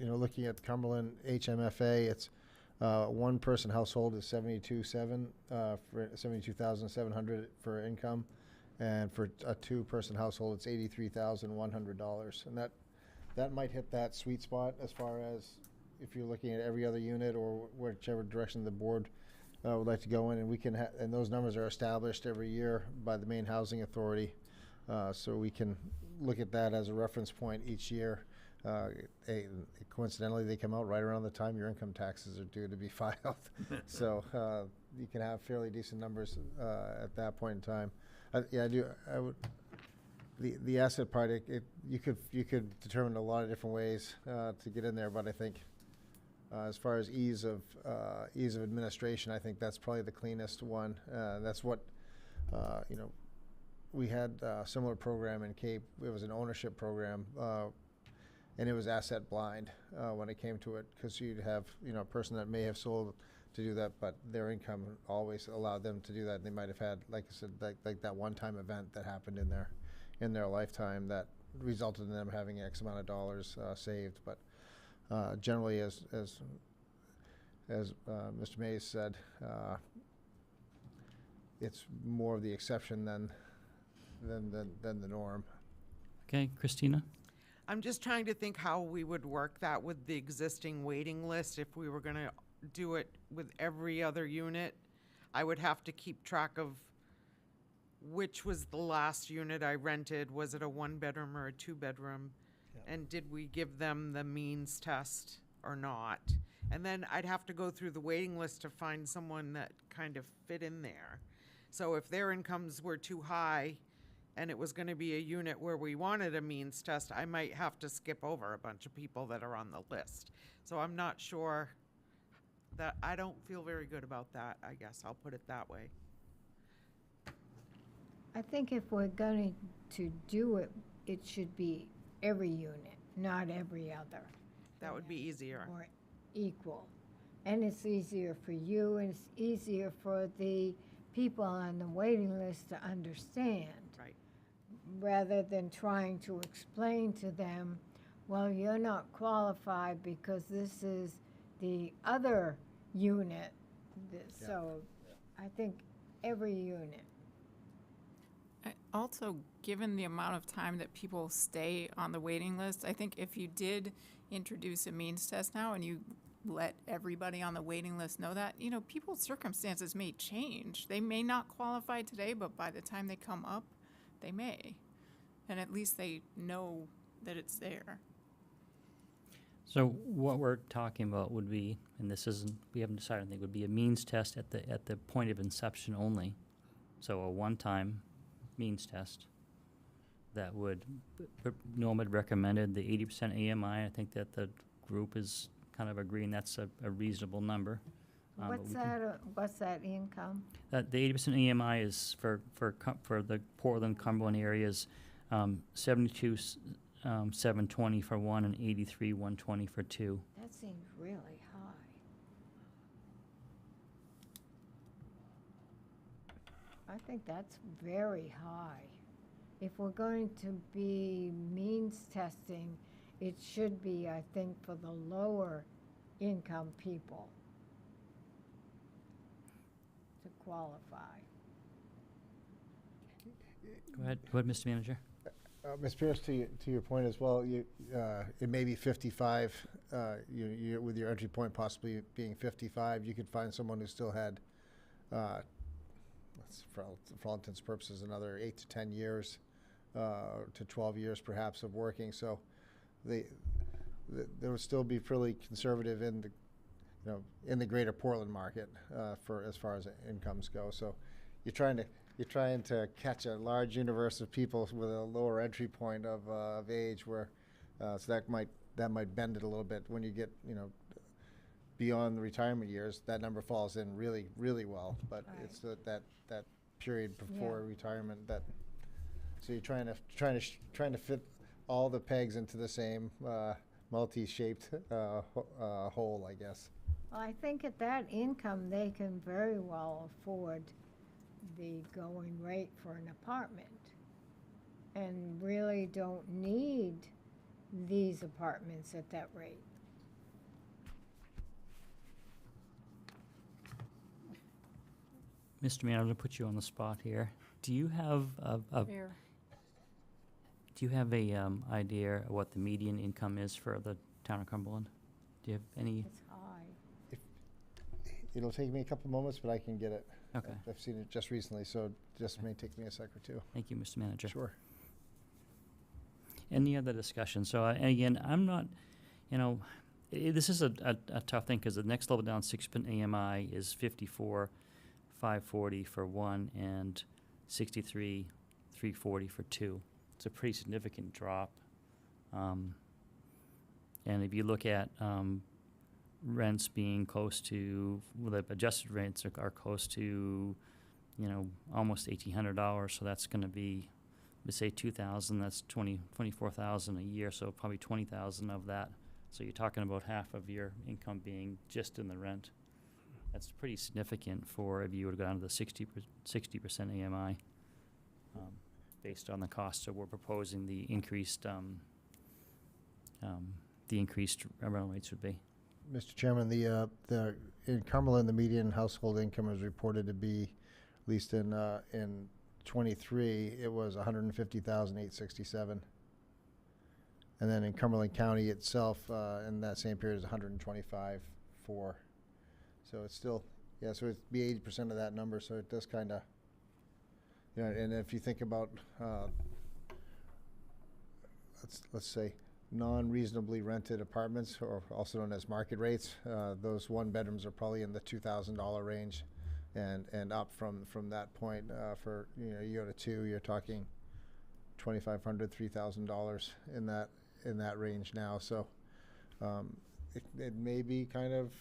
Looking at Cumberland HMFA, it's one person household is for 72,700 for income, and for a two-person household, it's $83,100, and that might hit that sweet spot as far as if you're looking at every other unit or whichever direction the board would like to go in, and we can and those numbers are established every year by the Maine Housing Authority, so we can look at that as a reference point each year. Coincidentally, they come out right around the time your income taxes are due to be filed, so you can have fairly decent numbers at that point in time. The asset part, you could determine a lot of different ways to get in there, but I think as far as ease of administration, I think that's probably the cleanest one. That's what we had a similar program in Cape. It was an ownership program, and it was asset blind when it came to it, because you'd have a person that may have sold to do that, but their income always allowed them to do that. And they might have had, like I said, like that one-time event that happened in there. in their lifetime that resulted in them having X amount of dollars saved. But generally, as Mr. Mays said, it's more of the exception than the norm. Okay, Christina? I'm just trying to think how we would work that with the existing waiting list. If we were gonna do it with every other unit, I would have to keep track of which was the last unit I rented. Was it a 1-bedroom or a 2-bedroom? And did we give them the means test or not? And then I'd have to go through the waiting list to find someone that kind of fit in there. So if their incomes were too high and it was gonna be a unit where we wanted a means test, I might have to skip over a bunch of people that are on the list. So I'm not sure that, I don't feel very good about that, I guess, I'll put it that way. I think if we're going to do it, it should be every unit, not every other. That would be easier. Or equal. And it's easier for you, and it's easier for the people on the waiting list to understand. Right. Rather than trying to explain to them, well, you're not qualified because this is the other unit. So I think every unit. Also, given the amount of time that people stay on the waiting list, I think if you did introduce a means test now and you let everybody on the waiting list know that, you know, people's circumstances may change. They may not qualify today, but by the time they come up, they may. And at least they know that it's there. So what we're talking about would be, and this isn't, we haven't decided anything, would be a means test at the point of inception only. So a one-time means test that would, Norm had recommended the 80% AMI. I think that the group is kind of agreeing that's a reasonable number. But What's that income? The 80% AMI is for the Portland, Cumberland areas, 72 720 for one and 83 120 for two. That seems really high. I think that's very high. If we're going to be means testing, it should be, I think, for the lower income people to qualify. Go ahead, Mr. Manager. Ms. Pierce, to your point as well, it may be 55, you with your entry point possibly being 55, you could find someone who still had, for all intents and purposes, another 8 to 10 years, to 12 years perhaps of working. So there would still be fairly conservative in the greater Portland market for as far as incomes go. So you're trying to catch a large universe of people with a lower entry point of age, where so that might bend it a little bit. When you get beyond the retirement years, that number falls in really, really well. But Right. it's that period before retirement that. So you're trying to fit all the pegs into the same multi-shaped hole, I guess. Well, I think at that income, they can very well afford the going rate for an apartment and really don't need these apartments at that rate. Mr. Mayor, I'm going to put you on the spot here. Do you have Fair. do you have a idea of what the median income is for the town of Cumberland? Do you have any? It's high. It'll take me a couple moments, but I can get it. Okay. I've seen it just recently, so just may take me a sec or two. Thank you, Mr. Manager. Sure. Any other discussion? So and again, I'm not, this is a tough thing because the next level down 6% AMI is 54 540 for one and 63 340 for two. It's a pretty significant drop. And if you look at rents being close to, well, the adjusted rents are close to, almost $1,800. So that's going to be, we say 2,000. That's 24,000 a year. So probably 20,000 of that. So you're talking about half of your income being just in the rent. That's pretty significant for if you would go down to the 60% AMI. based on the cost, so we're proposing the increased rental rates would be. Mr. Chairman, in Cumberland, the median household income is reported to be, at least in 23, it was 150,867. And then in Cumberland County itself, in that same period is 125,4. So it's still, yeah, so it'd be 80% of that number, so it does kind of, you know, and if you think about, let's say, non-reasonably rented apartments, or also known as market rates, those one bedrooms are probably in the $2,000 range, and up from that point. For, you know, you go to two, you're talking $2,500, $3,000 in that range now. So it may be kind of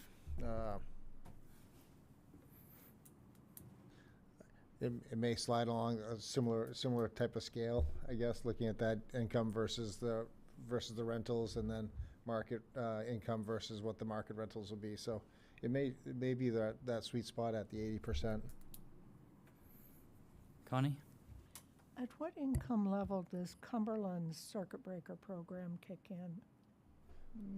it may slide along a similar type of scale, I guess, looking at that income versus the rentals, and then market income versus what the market rentals will be. So it may be that sweet spot at the 80%. Connie? At what income level does Cumberland's circuit breaker program kick in?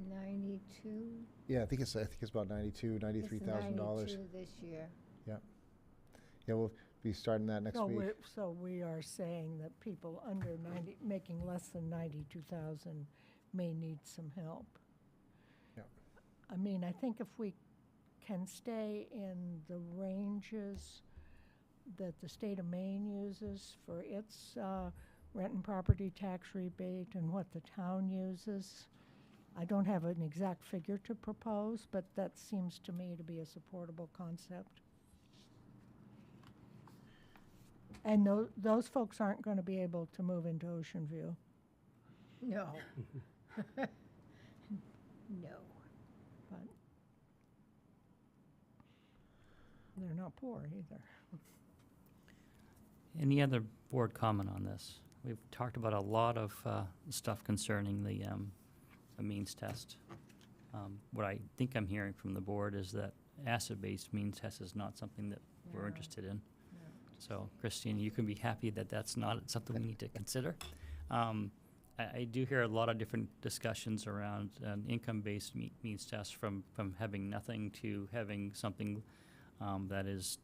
92? Yeah, I think it's about $93,000. It's 92 this year. Yeah, we'll be starting that next week. So we are saying that people under 90, making less than 92,000 may need some help. Yeah. I mean, I think if we can stay in the ranges that the state of Maine uses for its rent and property tax rebate and what the town uses, I don't have an exact figure to propose, but that seems to me to be a supportable concept. And those folks aren't going to be able to move into Ocean View. No. No. But they're not poor either. Any other board comment on this? We've talked about a lot of stuff concerning the means test. What I think I'm hearing from the board is that asset-based means test is not something that we're No. interested in. So, Christina, you can be happy that that's not something we need to consider. I do hear a lot of different discussions around an income-based means test, from having nothing to having something that is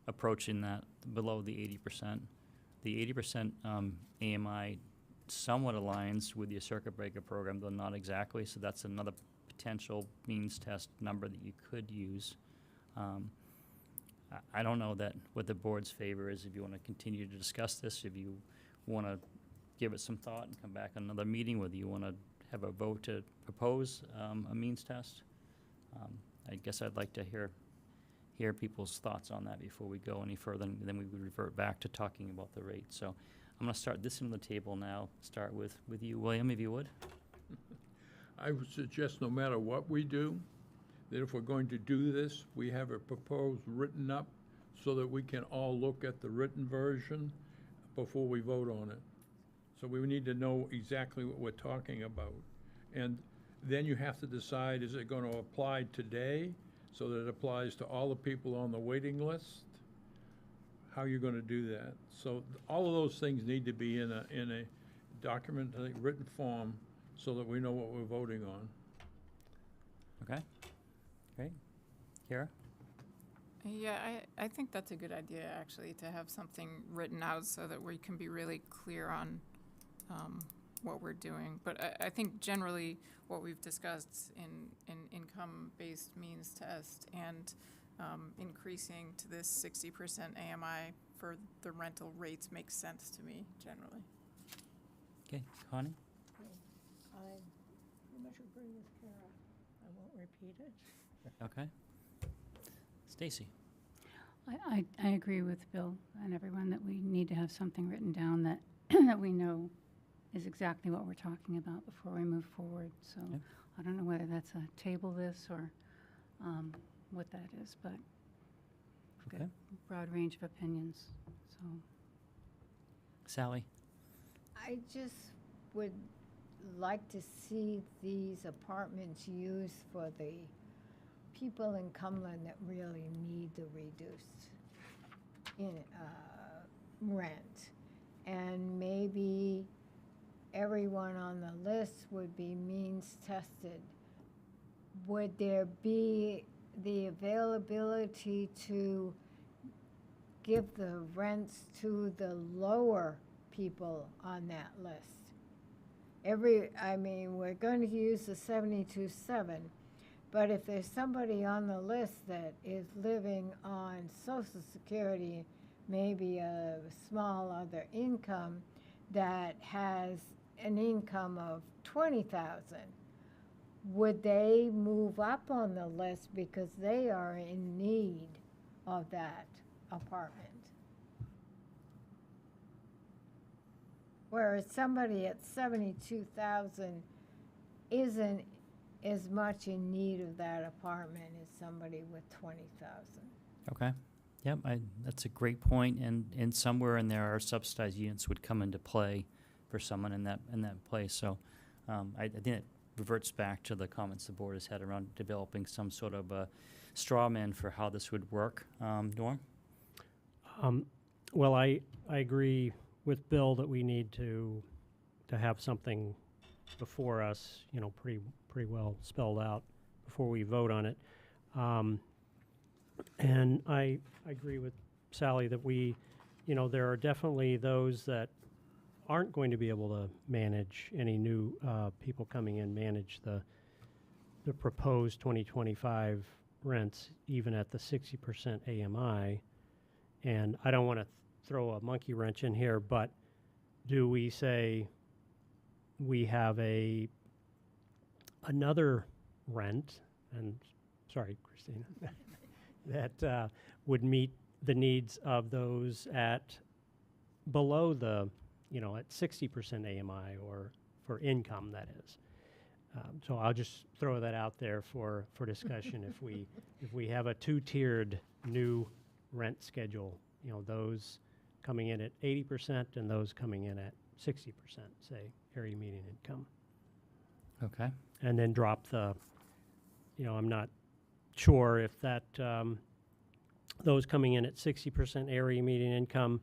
approaching that below the 80%. The 80% AMI somewhat aligns with your circuit breaker program, though not exactly, so that's another potential means test number that you could use. I don't know what the board's favor is, if you want to continue to discuss this, if you want to give it some thought and come back on another meeting, whether you want to have a vote to propose a means test. I guess I'd like to hear people's thoughts on that before we go any further, and then we would revert back to talking about the rate. So I'm going to start this on the table now. Start with you, William, if you would. I would suggest no matter what we do, that if we're going to do this, we have it proposed written up so that we can all look at the written version before we vote on it. So we need to know exactly what we're talking about. And then you have to decide, is it going to apply today so that it applies to all the people on the waiting list? How are you going to do that? So all of those things need to be in a document, written form, so that we know what we're voting on. Okay. Great. Cara? Yeah, I think that's a good idea, actually, to have something written out so that we can be really clear on what we're doing. But I think generally what we've discussed in income-based means test and increasing to this 60% AMI for the rental rates makes sense to me, generally. Okay. Connie? I pretty much agree with Cara. I won't repeat it. Okay. Stacie? I agree with Bill and everyone that we need to have something written down that, that we know is exactly what we're talking about before we move forward. So Yep. I don't know whether that's a table this or what that is, but we've got Okay. a broad range of opinions. So Sally? I just would like to see these apartments used for the people in Cumberland that really need the reduced in rent. and maybe everyone on the list would be means tested. Would there be the availability to give the rents to the lower people on that list? We're going to use the 72.7, but if there's somebody on the list that is living on Social Security, maybe a small other income, that has an income of 20,000, would they move up on the list because they are in need of that apartment? Whereas somebody at 72,000 isn't as much in need of that apartment as somebody with 20,000. Okay. Yep, that's a great point, and somewhere in there, our subsidized units would come into play for someone in that place. So I think it reverts back to the comments the board has had around developing some sort of a straw man for how this would work. Norm? Well, I agree with Bill that we need to have something before us, pretty well spelled out before we vote on it. And I agree with Sally that there are definitely those that aren't going to be able to manage any new people coming in, manage the proposed 2025 rents, even at the 60% AMI. And I don't want to throw a monkey wrench in here, but do we say we have another rent, and sorry, Christina, that would meet the needs of those at below the, at 60% AMI, or for income, that is. So I'll just throw that out there for discussion. If we have a two-tiered new rent schedule, those coming in at 80% and those coming in at 60%, say, area median income. Okay. And then drop the, I'm not sure if that, those coming in at 60% area median income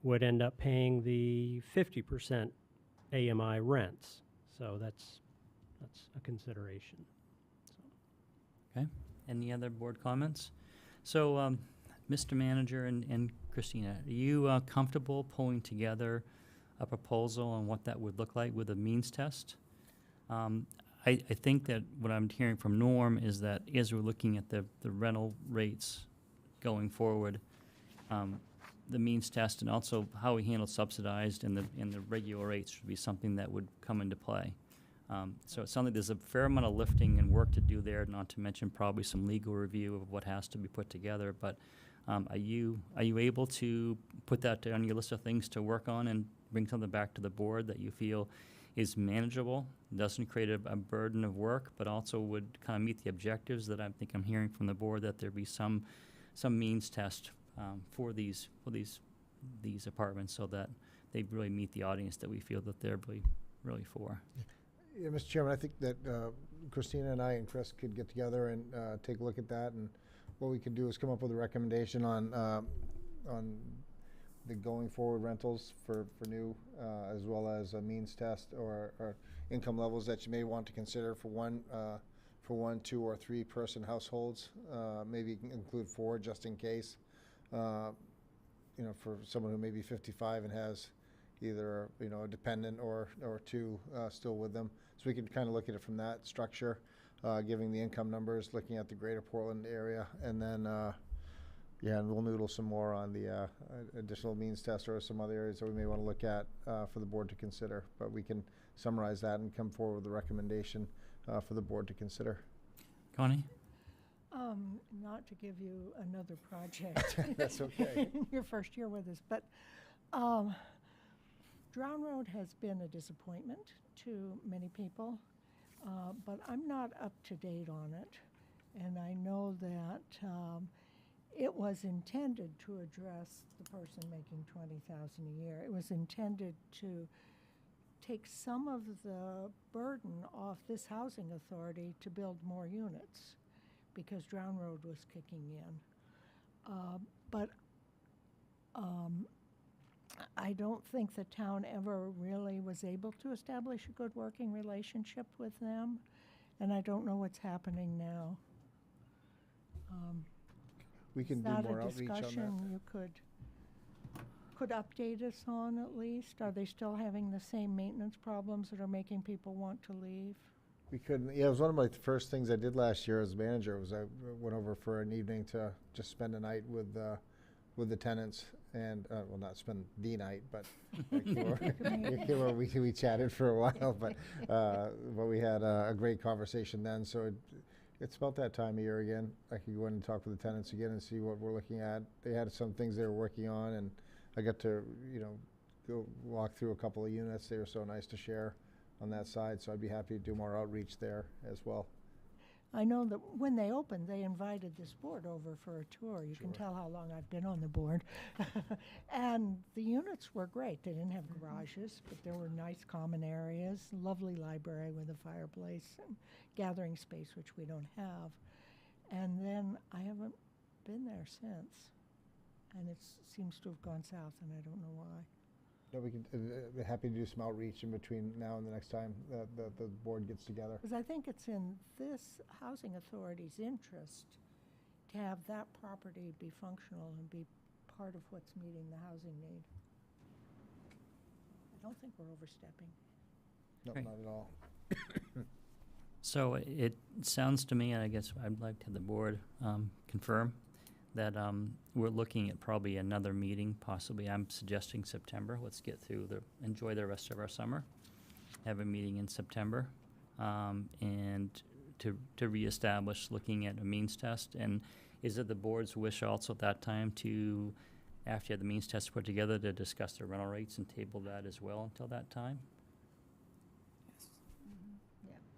would end up paying the 50% AMI rents. So that's a consideration. Okay. Any other board comments? So, Mr. Manager and Christina, are you comfortable pulling together a proposal on what that would look like with a means test? I think that what I'm hearing from Norm is that as we're looking at the rental rates going forward, the means test and also how we handle subsidized and the regular rates should be something that would come into play. So it sounds like there's a fair amount of lifting and work to do there, not to mention probably some legal review of what has to be put together. But are you able to put that on your list of things to work on and bring something back to the board that you feel is manageable, doesn't create a burden of work, but also would kind of meet the objectives that I think I'm hearing from the board, that there be some means test for these apartments, so that they really meet the audience that we feel that they're really for. Yeah, Mr. Chairman, I think that Christina and I and Chris could get together and take a look at that, and what we could do is come up with a recommendation on the going forward rentals for new, as well as a means test or income levels that you may want to consider for one, 2 or 3 person households. Maybe include 4 just in case. For someone who may be 55 and has either a dependent or 2 still with them. So we could kind of look at it from that structure, giving the income numbers, looking at the greater Portland area, and then and we'll noodle some more on the additional means test or some other areas that we may want to look at for the board to consider. But we can summarize that and come forward with a recommendation for the board to consider. Connie? Not to give you another project. That's okay. In your first year with us, but Drown Road has been a disappointment to many people, but I'm not up to date on it, and I know that it was intended to address the person making $20,000 a year. It was intended to take some of the burden off this housing authority to build more units, because Drown Road was kicking in. But I I don't think the town ever really was able to establish a good working relationship with them, and I don't know what's happening now. We can Is do that more a outreach on that. discussion you could update us on at least? Are they still having the same maintenance problems that are making people want to leave? We could, yeah, it was one of my first things I did last year as manager, was I went over for an evening to just spend a night with the tenants, and, well, not spend the night, but we chatted for a while, but we had a great conversation then, so it's about that time of year again. I could go in and talk with the tenants again and see what we're looking at. They had some things they were working on, and I got to, go walk through a couple of units. They were so nice to share on that side, so I'd be happy to do more outreach there as well. I know that when they opened, they invited this board over for a tour. You can Sure. tell how long I've been on the board. And the units were great. They didn't have garages, but there were nice common areas, lovely library with a fireplace, and gathering space, which we don't have. And then I haven't been there since. And it seems to have gone south, and I don't know why. Yeah, we can, be happy to do some outreach in between now and the next time the board gets together. Because I think it's in this housing authority's interest to have that property be functional and be part of what's meeting the housing need. I don't think we're overstepping. No, Great. not at all. So it sounds to me, and I guess I'd like to have the board confirm, that we're looking at probably another meeting, possibly, I'm suggesting September. Let's get through enjoy the rest of our summer, have a meeting in September, and to reestablish looking at a means test. And is it the board's wish also at that time to, after you have the means test put together, to discuss the rental rates and table that as well until that time?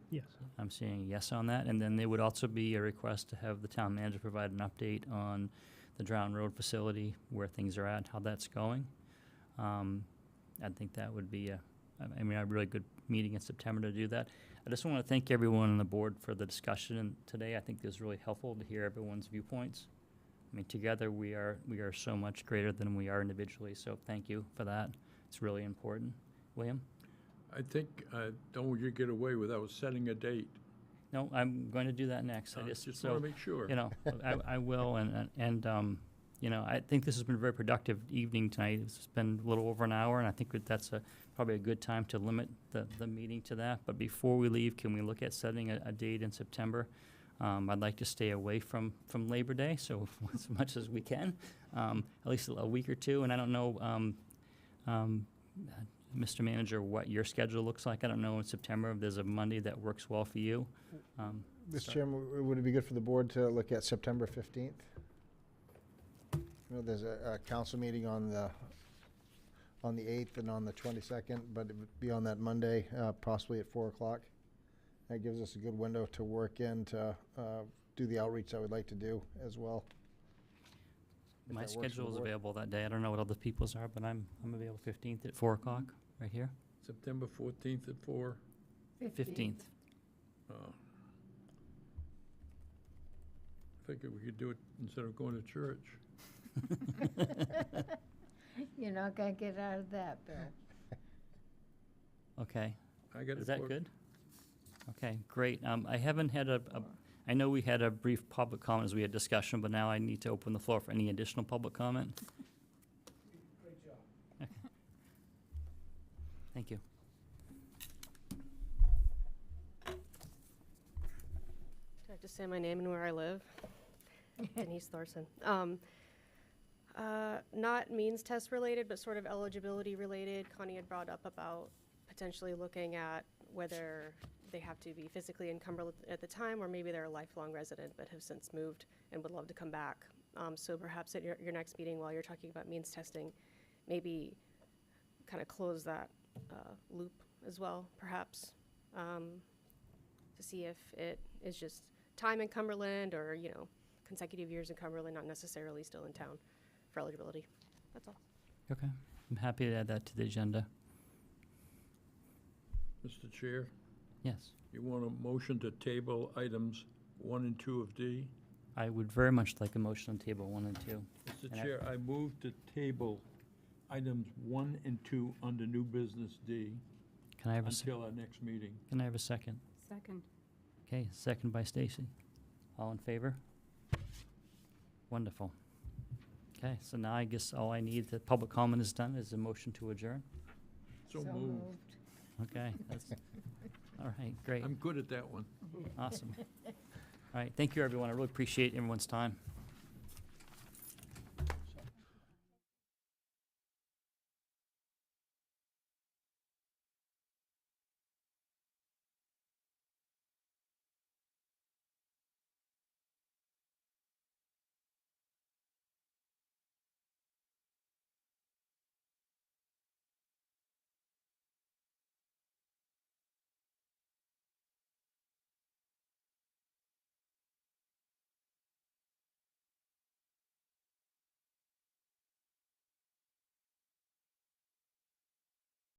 Yes. I'm seeing a yes on that, and then there would also be a request to have the town manager provide an update on the Drown Road facility, where things are at, how that's going. I think that would be a really good meeting in September to do that. I just want to thank everyone on the board for the discussion today. I think it was really helpful to hear everyone's viewpoints. I mean, together we are so much greater than we are individually, so thank you for that. It's really important. William? I think, don't you get away without setting a date. No, I'm going to do that next. I Just so, want to make sure. I will, and I think this has been a very productive evening tonight. It's been a little over an hour, and I think that's probably a good time to limit the meeting to that. But before we leave, can we look at setting a date in September? I'd like to stay away from Labor Day, so as much as we can, at least a week or two. And I don't know, Mr. Manager, what your schedule looks like. I don't know in September if there's a Monday that works well for you. Mr. Chairman, would it be good for the board to look at September 15th? There's a council meeting on the 8th and on the 22nd, but it would be on that Monday, possibly at 4 o'clock. That gives us a good window to work in to do the outreach I would like to do as well. If My that works for the schedule is board. available that day. I don't know what other people's are, but I'm available 15th at 4 o'clock, right here. September 14th at 4. 15th. I figured we could do it instead of going to church. You're not gonna get out of that, Bill. Okay. I got it. Is that good? Okay, great. I haven't had I know we had a brief public comment as we had discussion, but now I need to open the floor for any additional public comment. Great job. Thank you. Do I have to say my name and where I live? Denise Thorsson. Not means test related, but sort of eligibility related. Connie had brought up about potentially looking at whether they have to be physically in Cumberland at the time, or maybe they're a lifelong resident but have since moved and would love to come back. So perhaps at your next meeting, while you're talking about means testing, maybe kind of close that loop as well, perhaps, to see if it is just time in Cumberland or, consecutive years in Cumberland, not necessarily still in town for eligibility. That's all. Okay. I'm happy to add that to the agenda. Mr. Chair, Yes. you want a motion to table items 1 and 2 of D? I would very much like a motion on table 1 and 2. Mr. And I- Chair, I move to table items 1 and 2 under new business D Can I have until our next meeting. can I have a second? Second. Okay, second by Stacie. All in favor? Wonderful. Okay, so now I guess all I need, the public comment is done, is a motion to adjourn. So moved. Okay, that's, all right, great, I'm good at that one. awesome. All right, thank you, everyone. I really appreciate everyone's time.